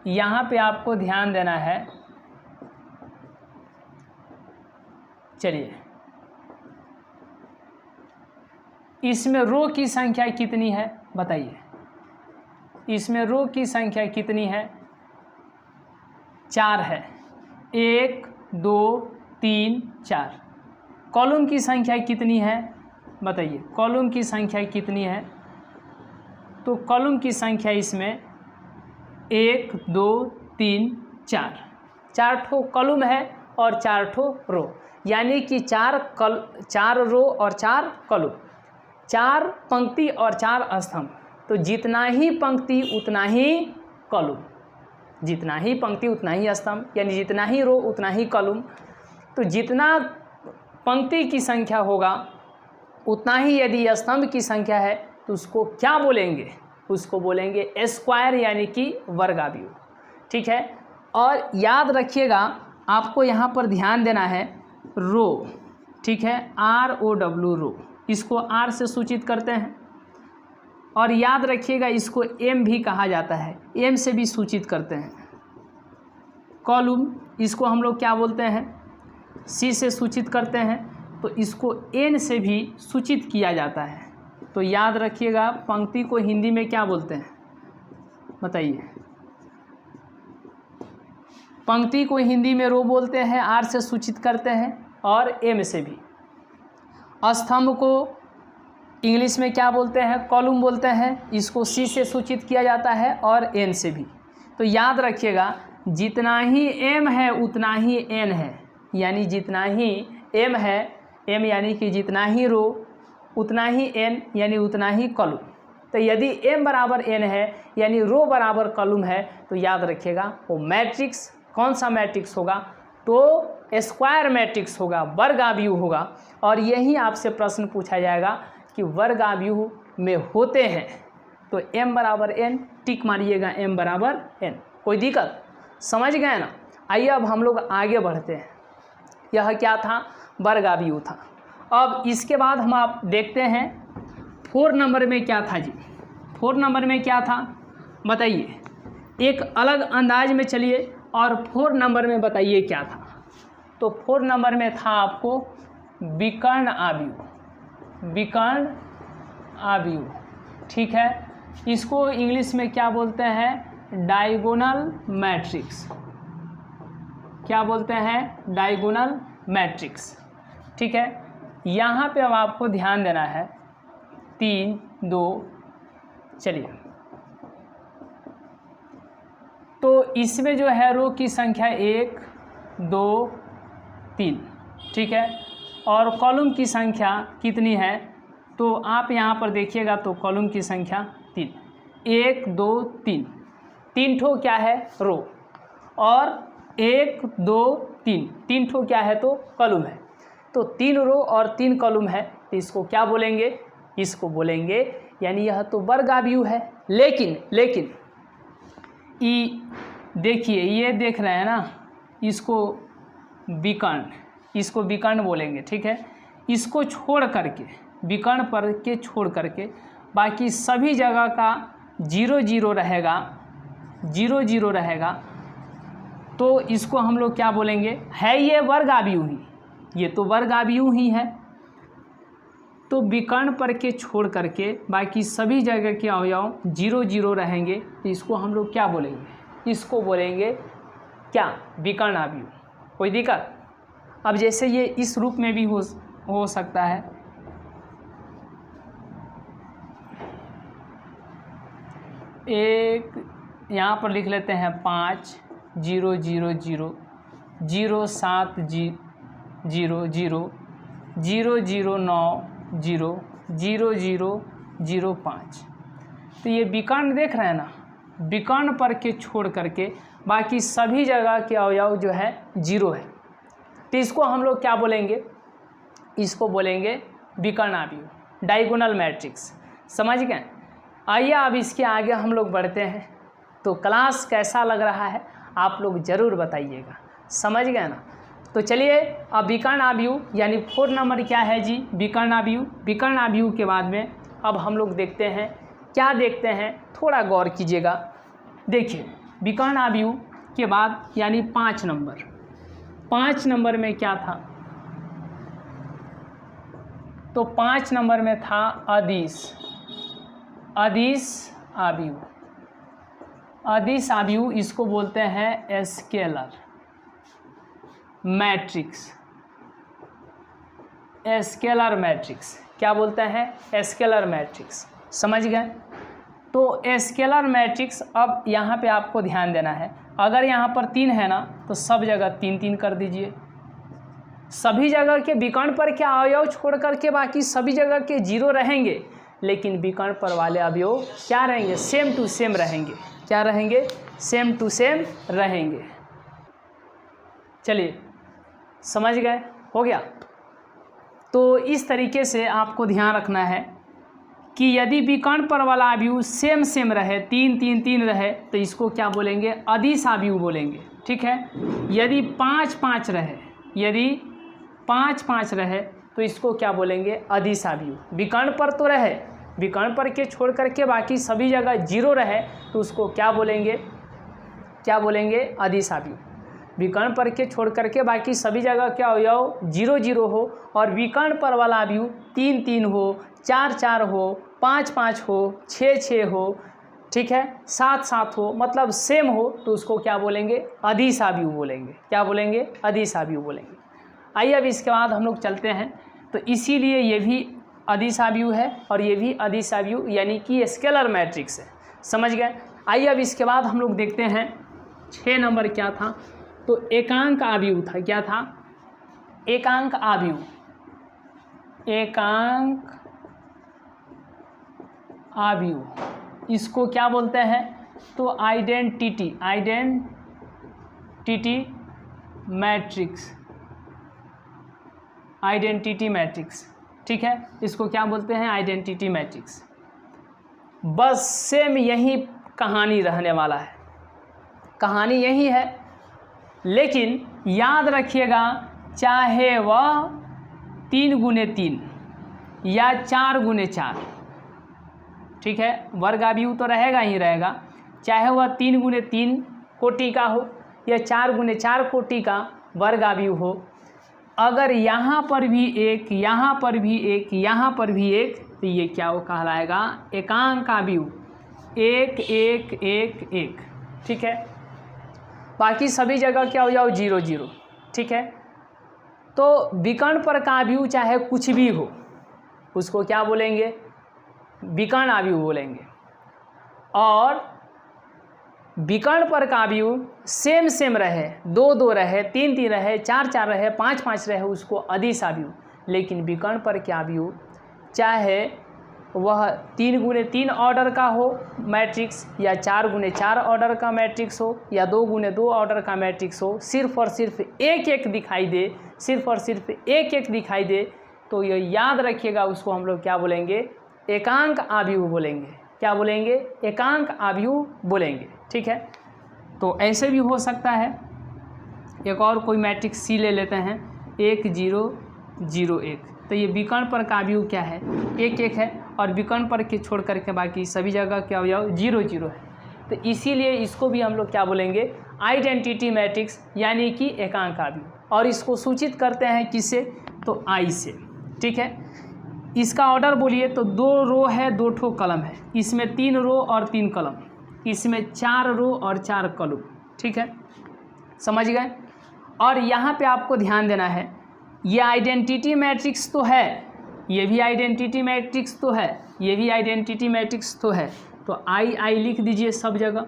Speaker 1: यहाँ पे आपको ध्यान देना है, चलिए इसमें रो की संख्या कितनी है बताइए। इसमें रो की संख्या कितनी है, 4 है, 1 2 3 4। कॉलम की संख्या कितनी है बताइए। कॉलम की संख्या कितनी है, तो कॉलम की संख्या इसमें 1 2 3 4, 4 ठो कॉलम है और 4 ठो रो, यानी कि 4 रो और 4 कॉलम, 4 पंक्ति और 4 स्तंभ। तो जितना ही पंक्ति उतना ही कॉलम, जितना ही पंक्ति उतना ही स्तंभ, यानी जितना ही रो उतना ही कॉलम। तो जितना पंक्ति की संख्या होगा उतना ही यदि स्तंभ की संख्या है तो उसको क्या बोलेंगे, उसको बोलेंगे स्क्वायर, यानी कि वर्ग आव्यूह। ठीक है, और याद रखिएगा आपको यहाँ पर ध्यान देना है, रो, ठीक है, ROW रो, इसको R से सूचित करते हैं। और याद रखिएगा इसको M भी कहा जाता है, M से भी सूचित करते हैं। कॉलम इसको हम लोग क्या बोलते हैं, C से सूचित करते हैं। तो इसको N से भी सूचित किया जाता है। तो याद रखिएगा पंक्ति को हिंदी में क्या बोलते हैं बताइए। पंक्ति को हिंदी में रो बोलते हैं, R से सूचित करते हैं, और M से भी। स्तंभ को इंग्लिश में क्या बोलते हैं, कॉलम बोलते हैं। इसको C से सूचित किया जाता है और N से भी। तो याद रखिएगा जितना ही M है उतना ही N है, यानी जितना ही M है, M यानी कि जितना ही रो उतना ही N, यानी उतना ही कॉलम। तो यदि M बराबर N है यानी रो बराबर कॉलम है, तो याद रखिएगा वो मैट्रिक्स कौन सा मैट्रिक्स होगा, तो स्क्वायर मैट्रिक्स होगा, वर्ग आव्यूह होगा। और यही आपसे प्रश्न पूछा जाएगा कि वर्ग आव्यूह में होते हैं तो M बराबर N, टिक मारिएगा M बराबर N। कोई दिक्कत, समझ गए ना। आइए अब हम लोग आगे बढ़ते हैं। यह क्या था, वर्ग आव्यूह था। अब इसके बाद हम आप देखते हैं 4 नंबर में क्या था जी। 4 नंबर में क्या था बताइए, एक अलग अंदाज में चलिए और 4 नंबर में बताइए क्या था। तो 4 नंबर में था आपको विकर्ण आव्यूह। विकर्ण आव्यूह, ठीक है। इसको इंग्लिश में क्या बोलते हैं? Diagonal matrix. क्या बोलते हैं? डायगोनल मैट्रिक्स, ठीक है। यहाँ पे अब आपको ध्यान देना है 3 2, चलिए, तो इसमें जो है रो की संख्या 1 2 3, ठीक है, और कॉलम की संख्या कितनी है? तो आप यहाँ पर देखिएगा तो कॉलम की संख्या 3, 1 2 3, 3 ठो क्या है? रो, और 1 2 3, 3 ठो क्या है? तो कॉलम है। तो 3 रो और 3 कॉलम है, तो इसको क्या बोलेंगे? इसको बोलेंगे, यानी यह तो वर्ग आव्यूह है। लेकिन देखिए, ये देख रहे हैं ना, इसको विकर्ण बोलेंगे, ठीक है। इसको छोड़ करके, विकर्ण पर के छोड़ करके बाकी सभी जगह का 0 0 रहेगा, 0 0 रहेगा, तो इसको हम लोग क्या बोलेंगे? है ये वर्ग आव्यूह ही, ये तो वर्ग आव्यूह ही है। तो विकर्ण पर के छोड़ करके बाकी सभी जगह के अवयव 0 0 रहेंगे, तो इसको हम लोग क्या बोलेंगे? इसको बोलेंगे क्या? विकर्ण आव्यूह। कोई दिक्कत? अब जैसे ये इस रूप में भी हो सकता है, एक यहाँ पर लिख लेते हैं 5 0 0 0 0 7 0 0 0 0 0 9 0 0 0 0 5। तो ये विकर्ण देख रहे हैं ना, विकर्ण पर के छोड़ करके बाकी सभी जगह के अवयव जो है 0 है, तो इसको हम लोग क्या बोलेंगे? इसको बोलेंगे विकर्ण आव्यूह, डायगोनल मैट्रिक्स। समझ गए? आइए अब इसके आगे हम लोग बढ़ते हैं। तो क्लास कैसा लग रहा है आप लोग ज़रूर बताइएगा। समझ गए ना? तो चलिए, अब विकर्ण आव्यूह यानी 4 नंबर क्या है जी? विकर्ण आव्यूह। विकर्ण आव्यूह के बाद में अब हम लोग देखते हैं, क्या देखते हैं? थोड़ा गौर कीजिएगा। देखिए, विकर्ण आव्यूह के बाद यानी 5 नंबर, 5 नंबर में क्या था? तो 5 नंबर में था अदिश आव्यूह। अदिश आव्यूह इसको बोलते हैं स्केलर मैट्रिक्स। स्केलर मैट्रिक्स क्या बोलते हैं? Scalar matrix. समझ गए? तो स्केलर मैट्रिक्स, अब यहाँ पे आपको ध्यान देना है, अगर यहाँ पर 3 है ना, तो सब जगह 3 3 कर दीजिए। सभी जगह के विकर्ण पर के अवयव छोड़ करके बाकी सभी जगह के 0 रहेंगे, लेकिन विकर्ण पर वाले अवयव क्या रहेंगे? सेम टू सेम रहेंगे। क्या रहेंगे? सेम टू सेम रहेंगे। चलिए, समझ गए? हो गया? तो इस तरीके से आपको ध्यान रखना है कि यदि विकर्ण पर वाला आव्यूह सेम रहे, 3 3 3 रहे, तो इसको क्या बोलेंगे? अदिश आव्यूह बोलेंगे, ठीक है। यदि 5 5 रहे, यदि 5 5 रहे, तो इसको क्या बोलेंगे? अदिश आव्यूह। विकर्ण पर तो रहे, विकर्ण पर के छोड़ करके बाकी सभी जगह 0 रहे, तो उसको क्या बोलेंगे? क्या बोलेंगे? अदिश आव्यूह। विकर्ण पर के छोड़ करके बाकी सभी जगह के अवयव 0 0 हो, और विकर्ण पर वाला आव्यूह 3 3 हो, 4 4 हो, 5 5 हो, 6 6 हो, ठीक है, 7 7 हो, मतलब सेम हो, तो उसको क्या बोलेंगे? अदिश आव्यूह बोलेंगे। क्या बोलेंगे? अदिश आव्यूह बोलेंगे। आइए अब इसके बाद हम लोग चलते हैं। तो इसीलिए ये भी अदिश आव्यूह है और ये भी अदिश आव्यूह यानी कि स्केलर मैट्रिक्स है। समझ गए? आइए अब इसके बाद हम लोग देखते हैं 6 नंबर क्या था? तो एकांक आव्यूह था। क्या था? एकांक आव्यूह। एकांक आव्यूह इसको क्या बोलते हैं? तो आइडेंटिटी मैट्रिक्स। आइडेंटिटी मैट्रिक्स, ठीक है, इसको क्या बोलते हैं? Identity matrix. बस सेम यही कहानी रहने वाला है, कहानी यही है, लेकिन याद रखिएगा, चाहे वह 3 गुने 3 या 4 गुने 4, ठीक है, वर्ग आव्यूह तो रहेगा ही रहेगा, चाहे वह 3 गुने 3 कोटि का हो या 4 गुने 4 कोटि का वर्ग आव्यूह हो, अगर यहाँ पर भी एक, यहाँ पर भी एक, यहाँ पर भी एक, तो ये क्या वो कहलाएगा, एकांक आव्यूह, 1 1 1 1, ठीक है। बाकी सभी जगह क्या हो जाओ 0 0, ठीक है। तो विकर्ण पर का आव्यूह चाहे कुछ भी हो उसको क्या बोलेंगे, विकर्ण आव्यूह बोलेंगे। और विकर्ण पर का आव्यूह सेम रहे, 2 2 रहे, 3 3 रहे, 4 4 रहे, 5 5 रहे, उसको अदिश आव्यूह। लेकिन विकर्ण पर के आव्यूह चाहे वह 3 गुणे 3 ऑर्डर का हो मैट्रिक्स, या 4 गुणे 4 ऑर्डर का मैट्रिक्स हो, या 2 गुणे 2 ऑर्डर का मैट्रिक्स हो, सिर्फ और सिर्फ एक एक दिखाई दे, सिर्फ और सिर्फ एक एक दिखाई दे, तो ये याद रखिएगा, उसको हम लोग क्या बोलेंगे, एकांक आव्यूह बोलेंगे। क्या बोलेंगे, एकांक आव्यूह बोलेंगे, ठीक है। तो ऐसे भी हो सकता है। एक और कोई मैट्रिक्स सी ले लेते हैं, 1 0 0 1, तो ये विकर्ण पर का आव्यूह क्या है, 1 1 है, और विकर्ण पर के छोड़ करके बाकी सभी जगह क्या हो जाओ 0 0 है। तो इसीलिए इसको भी हम लोग क्या बोलेंगे, आइडेंटिटी मैट्रिक्स, यानी कि एकांक आव्यूह। और इसको सूचित करते हैं किससे, तो आई से, ठीक है। इसका ऑर्डर बोलिए तो 2 रो है, 2 ठो कलम है, इसमें 3 रो और 3 कलम, इसमें 4 रो और 4 कॉलम, ठीक है, समझ गए। और यहाँ पे आपको ध्यान देना है, ये आइडेंटिटी मैट्रिक्स तो है, ये भी आइडेंटिटी मैट्रिक्स तो है, ये भी आइडेंटिटी मैट्रिक्स तो है, तो आई लिख दीजिए सब जगह,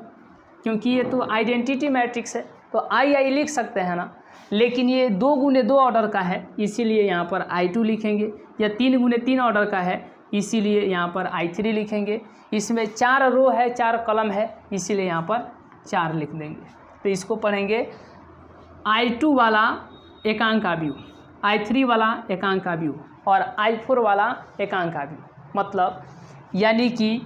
Speaker 1: क्योंकि ये तो आइडेंटिटी मैट्रिक्स है, तो आई लिख सकते हैं ना। लेकिन ये 2 गुणे 2 ऑर्डर का है, इसीलिए यहाँ पर I2 लिखेंगे, या 3 गुणे 3 ऑर्डर का है, इसीलिए यहाँ पर I3 लिखेंगे। इसमें 4 रो है, 4 कॉलम है, इसीलिए यहाँ पर 4 लिख देंगे। तो इसको पढ़ेंगे I2 वाला एकांक आव्यूह, I3 वाला एकांक आव्यूह, और I4 वाला एकांक आव्यूह। मतलब यानी कि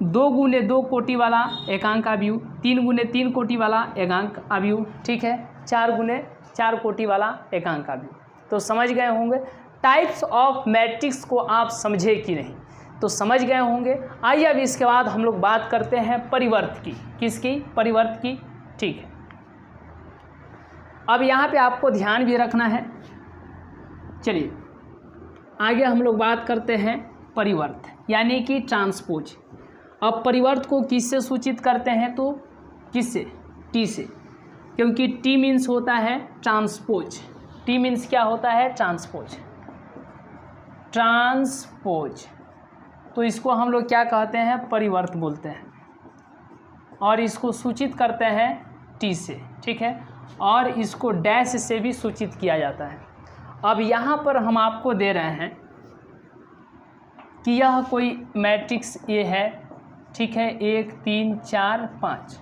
Speaker 1: 2 गुणे 2 कोटि वाला एकांक आव्यूह, 3 गुणे 3 कोटि वाला एकांक आव्यूह, ठीक है, 4 गुणे 4 कोटि वाला एकांक आव्यूह। तो समझ गए होंगे टाइप्स ऑफ मैट्रिक्स को, आप समझे कि नहीं, तो समझ गए होंगे। आइए अब इसके बाद हम लोग बात करते हैं परिवर्त की, किसकी, परिवर्त की, ठीक है। अब यहाँ पे आपको ध्यान भी रखना है। चलिए आगे हम लोग बात करते हैं परिवर्त, यानी कि ट्रांसपोज। अब परिवर्त को किससे सूचित करते हैं, तो किससे, टी से, क्योंकि टी मीन्स होता है ट्रांसपोज। टी मीन्स क्या होता है, ट्रांसपोज, ट्रांसपोज। तो इसको हम लोग क्या कहते हैं, परिवर्त बोलते हैं, और इसको सूचित करते हैं टी से, ठीक है। और इसको डैश से भी सूचित किया जाता है। अब यहाँ पर हम आपको दे रहे हैं कि यह कोई मैट्रिक्स ए है, ठीक है, 1 3 4 5।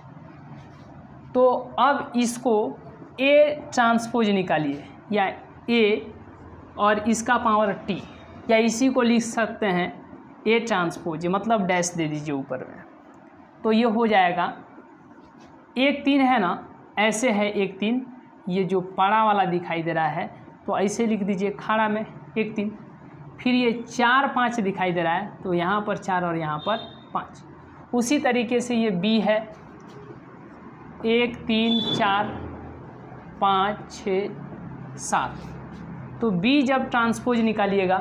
Speaker 1: तो अब इसको ए ट्रांसपोज निकालिए, या ए और इसका पावर टी, या इसी को लिख सकते हैं ए ट्रांसपोज, मतलब डैश दे दीजिए ऊपर में। तो ये हो जाएगा 1 3 है ना, ऐसे है 1 3, ये जो पड़ा वाला दिखाई दे रहा है तो ऐसे लिख दीजिए खाड़ा में 1 3। फिर ये 4 5 दिखाई दे रहा है, तो यहाँ पर 4 और यहाँ पर 5। उसी तरीके से ये बी है, 1 3 4 5 6 7। तो बी जब ट्रांसपोज निकालिएगा,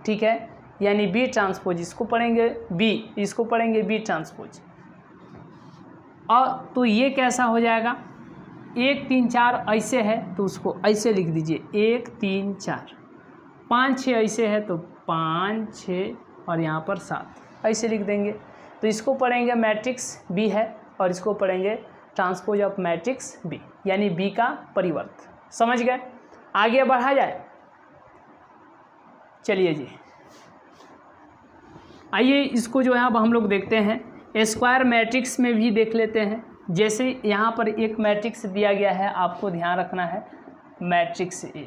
Speaker 1: ठीक है, यानी बी ट्रांसपोज, इसको पढ़ेंगे बी, इसको पढ़ेंगे बी ट्रांसपोज। और तो ये कैसा हो जाएगा, 1 3 4 ऐसे है तो उसको ऐसे लिख दीजिए 1 3 4, 5 6 ऐसे है तो 5 6 और यहाँ पर 7 ऐसे लिख देंगे। तो इसको पढ़ेंगे मैट्रिक्स बी है, और इसको पढ़ेंगे ट्रांसपोज ऑफ मैट्रिक्स बी, यानी बी का परिवर्त। समझ गए, आगे बढ़ा जाए। चलिए जी, आइए इसको जो है अब हम लोग देखते हैं स्क्वायर मैट्रिक्स में भी देख लेते हैं। जैसे यहाँ पर एक मैट्रिक्स दिया गया है, आपको ध्यान रखना है, मैट्रिक्स ए,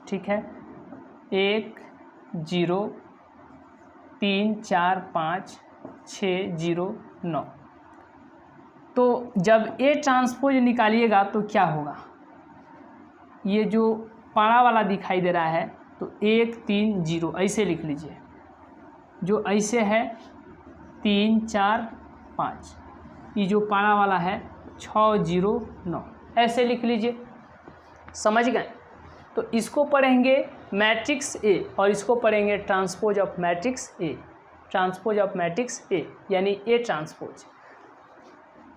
Speaker 1: ठीक है, 1 0 3 4 5 6 0 9। तो जब ए ट्रांसपोज निकालिएगा तो क्या होगा, ये जो पाड़ा वाला दिखाई दे रहा है तो 1 3 0 ऐसे लिख लीजिए, जो ऐसे है 3 4 5, ये जो पाड़ा वाला है 6 0 9 ऐसे लिख लीजिए। समझ गए। तो इसको पढ़ेंगे मैट्रिक्स ए और इसको पढ़ेंगे transpose of matrix A, transpose of matrix A यानी ए ट्रांसपोज।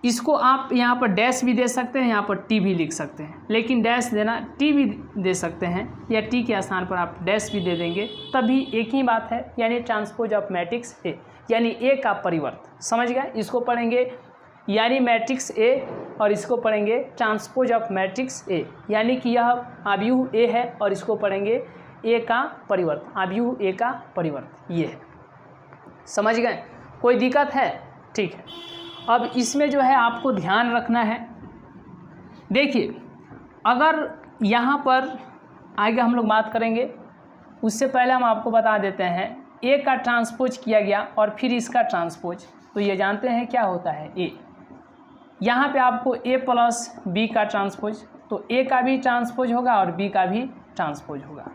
Speaker 1: इसको आप यहाँ पर डैश भी दे सकते हैं, यहाँ पर टी भी लिख सकते हैं, लेकिन डैश देना टी भी दे सकते हैं या टी के स्थान पर आप डैश भी दे देंगे, तभी एक ही बात है, यानी ट्रांसपोज ऑफ मैट्रिक्स ए यानी ए का परिवर्त। समझ गए? इसको पढ़ेंगे यानी मैट्रिक्स ए और इसको पढ़ेंगे ट्रांसपोज ऑफ मैट्रिक्स ए, यानी कि यह आव्यूह ए है और इसको पढ़ेंगे ए का परिवर्त, आव्यूह ए का परिवर्त ये है। समझ गए? कोई दिक्कत है? ठीक है। अब इसमें जो है आपको ध्यान रखना है, देखिए अगर यहाँ पर आगे हम लोग बात करेंगे, उससे पहले हम आपको बता देते हैं ए का ट्रांसपोज किया गया और फिर इसका ट्रांसपोज, तो ये जानते हैं क्या होता है ए। यहाँ पे आपको ए प्लस बी का ट्रांसपोज, तो ए का भी ट्रांसपोज होगा और बी का भी ट्रांसपोज होगा।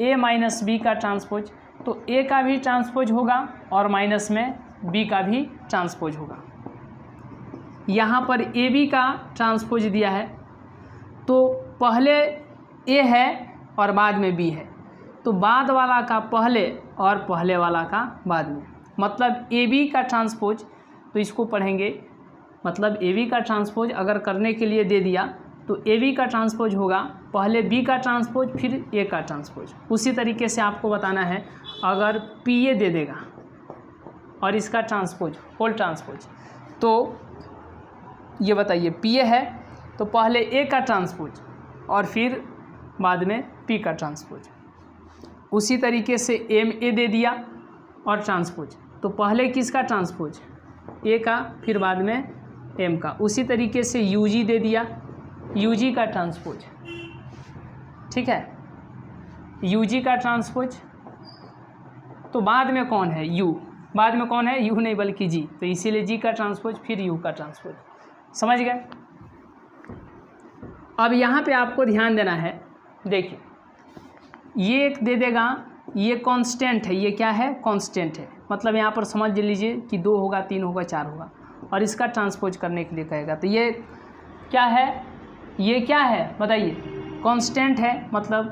Speaker 1: ए माइनस बी का ट्रांसपोज, तो ए का भी ट्रांसपोज होगा और माइनस में बी का भी ट्रांसपोज होगा। यहाँ पर ए बी का ट्रांसपोज दिया है, तो पहले ए है और बाद में बी है, तो बाद वाला का पहले और पहले वाला का बाद में, मतलब ए बी का ट्रांसपोज, तो इसको पढ़ेंगे मतलब ए बी का ट्रांसपोज अगर करने के लिए दे दिया तो ए बी का ट्रांसपोज होगा, पहले बी का ट्रांसपोज फिर ए का ट्रांसपोज। उसी तरीके से आपको बताना है अगर पी ए दे देगा और इसका ट्रांसपोज होल ट्रांसपोज, तो ये बताइए पी ए है तो पहले ए का ट्रांसपोज और फिर बाद में पी का ट्रांसपोज। उसी तरीके से एम ए दे दिया और ट्रांसपोज, तो पहले किसका ट्रांसपोज? ए का, फिर बाद में एम का। उसी तरीके से यू जी दे दिया, यू जी का ट्रांसपोज, ठीक है, यू जी का ट्रांसपोज, तो बाद में कौन है? यू, बाद में कौन है? यू नहीं बल्कि जी, तो इसीलिए जी का ट्रांसपोज फिर यू का ट्रांसपोज। समझ गए? अब यहाँ पे आपको ध्यान देना है, देखिए ये एक दे देगा, ये कांस्टेंट है, ये क्या है? कांस्टेंट है, मतलब यहाँ पर समझ लीजिए कि 2 होगा, 3 होगा, 4 होगा और इसका ट्रांसपोज करने के लिए कहेगा, तो ये क्या है? ये क्या है बताइए? कांस्टेंट है, मतलब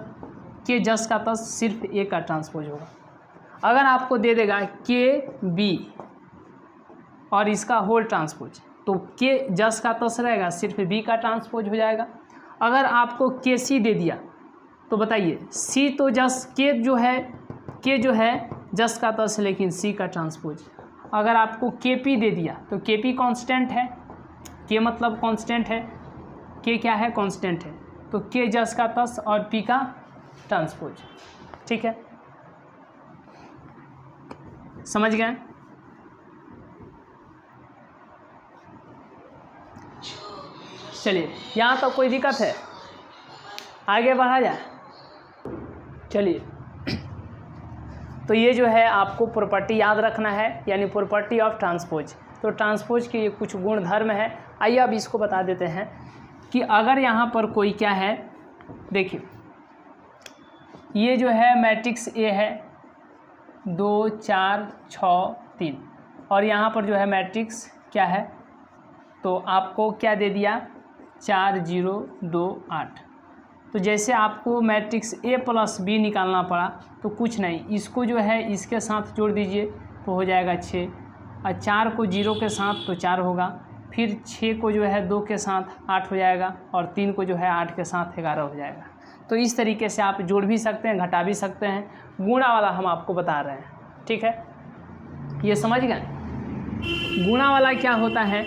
Speaker 1: के जस का तस सिर्फ ए का ट्रांसपोज होगा। अगर आपको दे देगा के बी और इसका होल ट्रांसपोज, तो के जस का तस रहेगा सिर्फ बी का ट्रांसपोज हो जाएगा। अगर आपको के सी दे दिया तो बताइए सी तो जस के जो है जस का तस, लेकिन सी का ट्रांसपोज। अगर आपको के पी दे दिया तो के पी कॉन्स्टेंट है, के मतलब कॉन्स्टेंट है, के क्या है? कॉन्स्टेंट है, तो के जस का तस और पी का ट्रांसपोज। ठीक है, समझ गए? चलिए यहाँ तक कोई दिक्कत है? आगे बढ़ा जाए? चलिए, तो ये जो है आपको प्रॉपर्टी याद रखना है, यानी प्रॉपर्टी ऑफ ट्रांसपोज। तो ट्रांसपोज के ये कुछ गुण धर्म है। आइए अब इसको बता देते हैं कि अगर यहाँ पर कोई क्या है, देखिए ये जो है मैट्रिक्स ए है 2 4 6 3 और यहाँ पर जो है मैट्रिक्स क्या है, तो आपको क्या दे दिया? 4 0 2 8। तो जैसे आपको मैट्रिक्स ए प्लस बी निकालना पड़ा, तो कुछ नहीं, इसको जो है इसके साथ जोड़ दीजिए तो हो जाएगा 6, और 4 को 0 के साथ तो 4 होगा, फिर 6 को जो है 2 के साथ 8 हो जाएगा और 3 को जो है 8 के साथ 11 हो जाएगा। तो इस तरीके से आप जोड़ भी सकते हैं, घटा भी सकते हैं, गुणा वाला हम आपको बता रहे हैं। ठीक है, ये समझ गए गुणा वाला क्या होता है।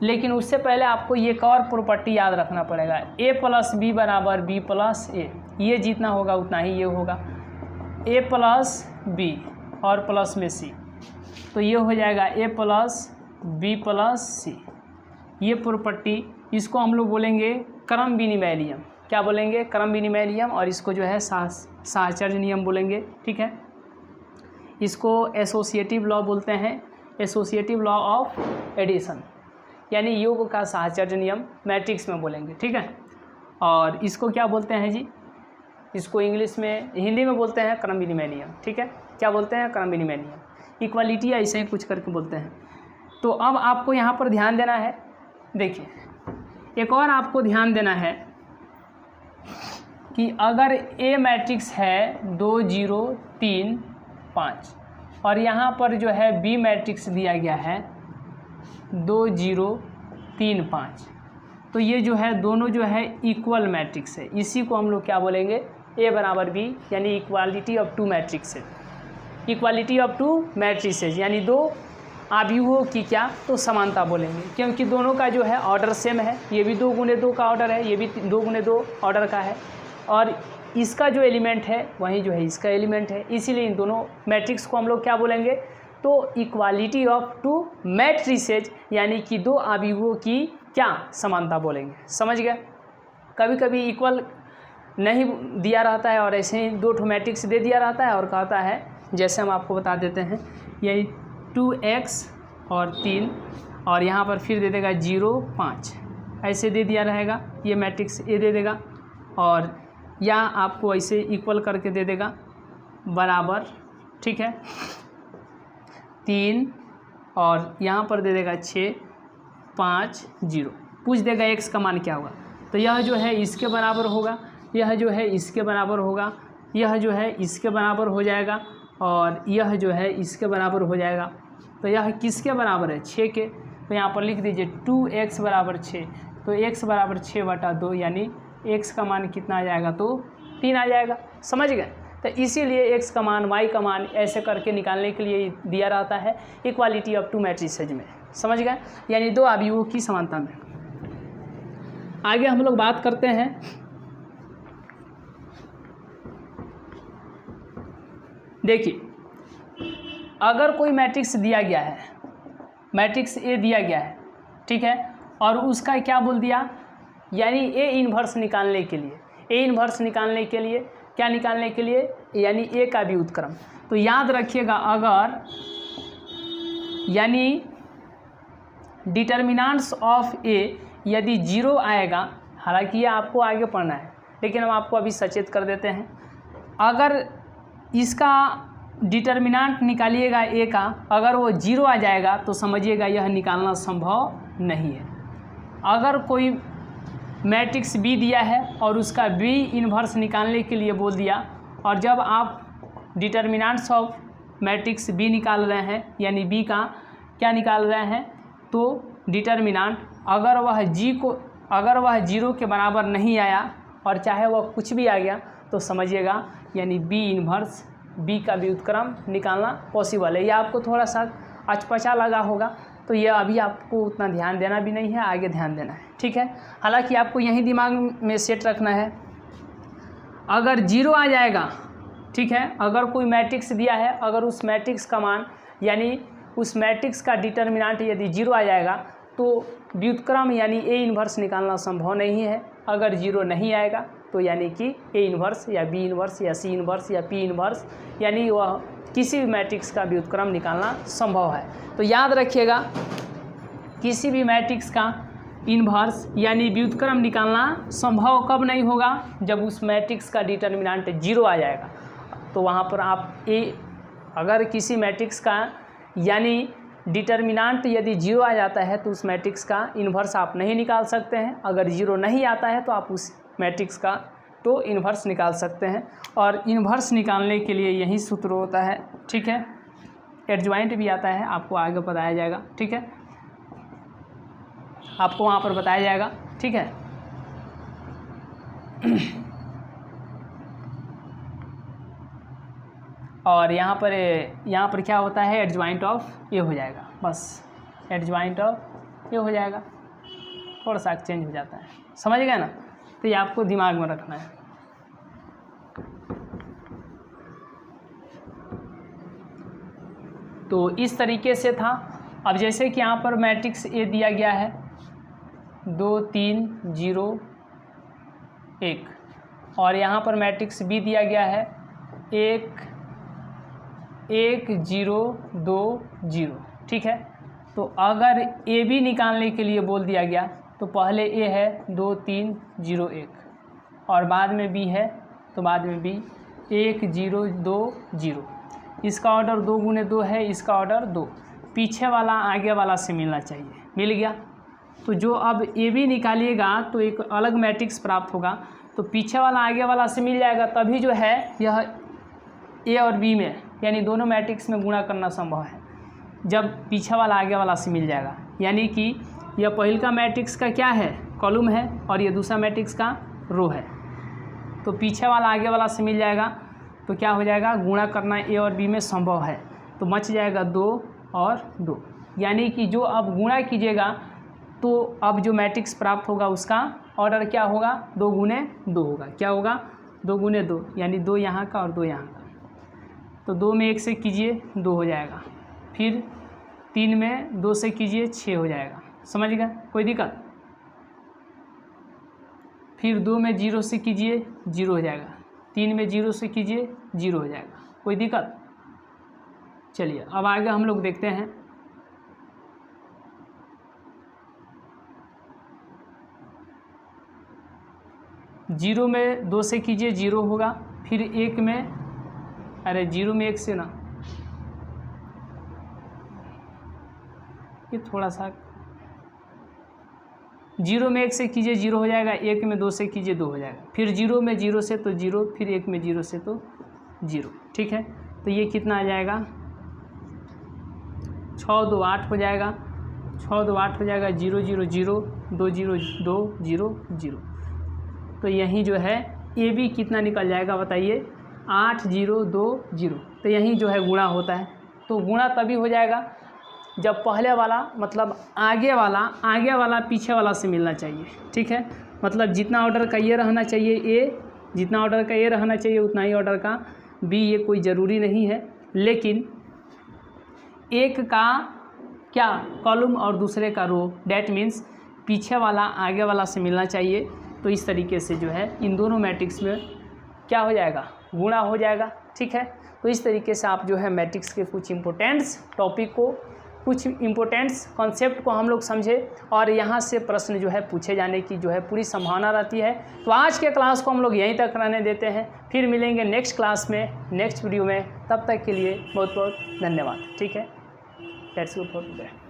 Speaker 1: लेकिन उससे पहले आपको ये एक और प्रॉपर्टी याद रखना पड़ेगा, ए प्लस बी बराबर बी प्लस ए। ये जितना होगा उतना ही ये होगा, ए प्लस बी और प्लस में सी, तो ये हो जाएगा ए प्लस बी प्लस सी। ये प्रॉपर्टी, इसको हम लोग बोलेंगे क्रम विनिमय। क्या बोलेंगे? क्रम विनिमय, और इसको जो है साहचर्य नियम बोलेंगे। ठीक है, इसको एसोसिएटिव लॉ बोलते हैं, एसोसिएटिव लॉ ऑफ एडिशन, यानी योग का साहचर्य नियम मैट्रिक्स में बोलेंगे। ठीक है, और इसको क्या बोलते हैं जी? इसको इंग्लिश में, हिंदी में बोलते हैं क्रम विनिमय नियम। ठीक है, क्या बोलते हैं? क्रम विनिमय नियम, इक्वालिटी ऐसे ही कुछ करके बोलते हैं। तो अब आपको यहाँ पर ध्यान देना है, देखिए एक और आपको ध्यान देना है, कि अगर ए मैट्रिक्स है 2 0 3 5 और यहाँ पर जो है बी मैट्रिक्स दिया गया है 2 0 3 5, तो ये जो है दोनों जो है इक्वल मैट्रिक्स है। इसी को हम लोग क्या बोलेंगे, ए बराबर बी, यानी इक्वालिटी ऑफ टू मैट्रिक्स है। इक्वालिटी ऑफ टू मैट्रिसेज यानी दो आव्यूहों की क्या, तो समानता बोलेंगे, क्योंकि दोनों का जो है ऑर्डर सेम है। ये भी 2 गुने 2 का ऑर्डर है, ये भी 2 गुने 2 ऑर्डर का है, और इसका जो एलिमेंट है वही जो है इसका एलिमेंट है। इसीलिए इन दोनों मैट्रिक्स को हम लोग क्या बोलेंगे, तो इक्वालिटी ऑफ टू मैट्रिसेज यानी कि दो आव्यूहों की क्या, समानता बोलेंगे। समझ गए। कभी कभी इक्वल नहीं दिया रहता है और ऐसे ही 2 मैट्रिक्स दे दिया रहता है और कहता है, जैसे हम आपको बता देते हैं, यही 2x और 3 और यहाँ पर फिर दे देगा 0 5, ऐसे दे दिया रहेगा। ये मैट्रिक्स ए दे देगा और या आपको ऐसे इक्वल करके दे देगा बराबर, ठीक है, 3 और यहाँ पर दे देगा 6 5 0। पूछ देगा x का मान क्या होगा, तो यह जो है इसके बराबर होगा, यह जो है इसके बराबर होगा, यह जो है इसके बराबर हो जाएगा और यह जो है इसके बराबर हो जाएगा। तो यह किसके बराबर है, 6 के। तो यहाँ पर लिख दीजिए 2x बराबर 6, तो x बराबर 6/2 यानी x का मान कितना आ जाएगा, तो 3 आ जाएगा। समझ गए। तो इसीलिए x का मान y का मान ऐसे करके निकालने के लिए दिया रहता है इक्वालिटी ऑफ टू मैट्रिसेज में। समझ गए, यानी दो आव्यूहों की समानता में। आगे हम लोग बात करते हैं देखिए, अगर कोई मैट्रिक्स दिया गया है, मैट्रिक्स ए दिया गया है, ठीक है, और उसका क्या बोल दिया, यानी ए इन्वर्स निकालने के लिए, ए इन्वर्स निकालने के लिए क्या निकालने के लिए, यानी ए का व्युत्क्रम। तो याद रखिएगा, अगर यानी डिटर्मिनेंट्स ऑफ ए यदि 0 आएगा, हालांकि ये आपको आगे पढ़ना है लेकिन हम आपको अभी सचेत कर देते हैं, अगर इसका डिटर्मिनेंट निकालिएगा ए का, अगर वो 0 आ जाएगा तो समझिएगा यह निकालना संभव नहीं है। अगर कोई मैट्रिक्स बी दिया है और उसका बी इन्वर्स निकालने के लिए बोल दिया, और जब आप डिटर्मिनेंट्स ऑफ मैट्रिक्स बी निकाल रहे हैं, यानी बी का क्या निकाल रहे हैं, तो डिटर्मिनेंट अगर वह 0 के बराबर नहीं आया और चाहे वह कुछ भी आ गया, तो समझिएगा यानी बी इन्वर्स, बी का व्युत्क्रम निकालना पॉसिबल है। यह आपको थोड़ा सा अचपचा लगा होगा, तो ये अभी आपको उतना ध्यान देना भी नहीं है, आगे ध्यान देना है, ठीक है। हालांकि आपको यही दिमाग में सेट रखना है, अगर 0 आ जाएगा, ठीक है, अगर कोई मैट्रिक्स दिया है, अगर उस मैट्रिक्स का मान यानी उस मैट्रिक्स का डिटर्मिनेंट यदि 0 आ जाएगा, तो व्युत्क्रम यानी ए इन्वर्स निकालना संभव नहीं है। अगर 0 नहीं आएगा तो यानी कि ए इन्वर्स या बी इन्वर्स या सी इन्वर्स या पी इन्वर्स, यानी वह किसी भी मैट्रिक्स का व्युत्क्रम निकालना संभव है। तो याद रखिएगा, किसी भी मैट्रिक्स का इन्वर्स यानी व्युत्क्रम निकालना संभव कब नहीं होगा, जब उस मैट्रिक्स का डिटर्मिनेंट 0 आ जाएगा। तो वहाँ पर आप अगर किसी मैट्रिक्स का यानी डिटर्मिनेंट यदि 0 आ जाता है तो उस मैट्रिक्स का इन्वर्स आप नहीं निकाल सकते हैं। अगर 0 नहीं आता है तो आप उस मैट्रिक्स का तो इन्वर्स निकाल सकते हैं, और इन्वर्स निकालने के लिए यही सूत्र होता है, ठीक है। एडजॉइंट भी आता है, आपको आगे बताया जाएगा, ठीक है, आपको वहाँ पर बताया जाएगा, ठीक है। और यहाँ पर क्या होता है, एडजॉइंट ऑफ ए हो जाएगा, बस एडजॉइंट ऑफ ए हो जाएगा, थोड़ा सा चेंज हो जाता है। समझ गए ना। तो ये आपको दिमाग में रखना है। तो इस तरीके से था। अब जैसे कि यहाँ पर मैट्रिक्स ए दिया गया है 2 3 0 1, और यहाँ पर मैट्रिक्स बी दिया गया है 1 1 0 2 0, ठीक है। तो अगर ए बी निकालने के लिए बोल दिया गया तो पहले ए है 2 3 0 1 और बाद में बी है तो बाद में बी 1 0 2 0। इसका ऑर्डर 2 गुने 2 है, इसका ऑर्डर 2, पीछे वाला आगे वाला से मिलना चाहिए, मिल गया। तो जो अब ए बी निकालिएगा तो एक अलग मैट्रिक्स प्राप्त होगा। तो पीछे वाला आगे वाला से मिल जाएगा, तभी जो है यह ए और बी में यानी दोनों मैट्रिक्स में गुणा करना संभव है, जब पीछे वाला आगे वाला से मिल जाएगा। यानी कि यह पहले का मैट्रिक्स का क्या है, कॉलम है, और ये दूसरा मैट्रिक्स का रो है। तो पीछे वाला आगे वाला से मिल जाएगा तो क्या हो जाएगा, गुणा करना ए और बी में संभव है, तो बच जाएगा 2 और 2। यानी कि जो अब गुणा कीजिएगा तो अब जो मैट्रिक्स प्राप्त होगा उसका ऑर्डर क्या होगा, 2 गुने 2 होगा। क्या होगा, 2 गुने 2 यानी 2 यहाँ का और 2 यहाँ का। तो 2 में 1 से कीजिए 2 हो जाएगा, फिर 3 में 2 से कीजिए 6 हो जाएगा। समझ गए, कोई दिक्कत। फिर 2 में 0 से कीजिए 0 हो जाएगा, 3 में 0 से कीजिए 0 हो जाएगा, कोई दिक्कत। चलिए अब आगे हम लोग देखते हैं। जीरो में 2 से कीजिए 0 होगा, फिर 1 में, अरे 0 में 1 से ना, ये थोड़ा सा, 0 में 1 से कीजिए 0 हो जाएगा, 1 में 2 से कीजिए 2 हो जाएगा, फिर 0 में 0 से तो 0, फिर 1 में 0 से तो 0। ठीक है, तो ये कितना आ जाएगा, 6 2 8 हो जाएगा, 6 2 8 हो जाएगा, 0 0 0 2 0 2 0 0। तो यहीं जो है ए बी कितना निकल जाएगा बताइए, 8 0 2 0। तो यहीं जो है गुणा होता है। तो गुणा तभी हो जाएगा जब पहले वाला मतलब आगे वाला पीछे वाला से मिलना चाहिए। ठीक है, मतलब जितना ऑर्डर का ये रहना चाहिए ए, जितना ऑर्डर का ए रहना चाहिए उतना ही ऑर्डर का बी। ये कोई ज़रूरी नहीं है, लेकिन एक का क्या कॉलम और दूसरे का रो, डैट मीन्स पीछे वाला आगे वाला से मिलना चाहिए। तो इस तरीके से जो है इन दोनों मैट्रिक्स में क्या हो जाएगा, गुणा हो जाएगा। ठीक है, तो इस तरीके से आप जो है मैट्रिक्स के कुछ इम्पोर्टेंट्स टॉपिक को, कुछ इम्पोर्टेंट्स कॉन्सेप्ट को हम लोग समझे, और यहाँ से प्रश्न जो है पूछे जाने की जो है पूरी संभावना रहती है। तो आज के क्लास को हम लोग यहीं तक रहने देते हैं, फिर मिलेंगे नेक्स्ट क्लास में, नेक्स्ट वीडियो में। तब तक के लिए बहुत बहुत धन्यवाद। ठीक है, दैट्स गुड फॉर टुडे।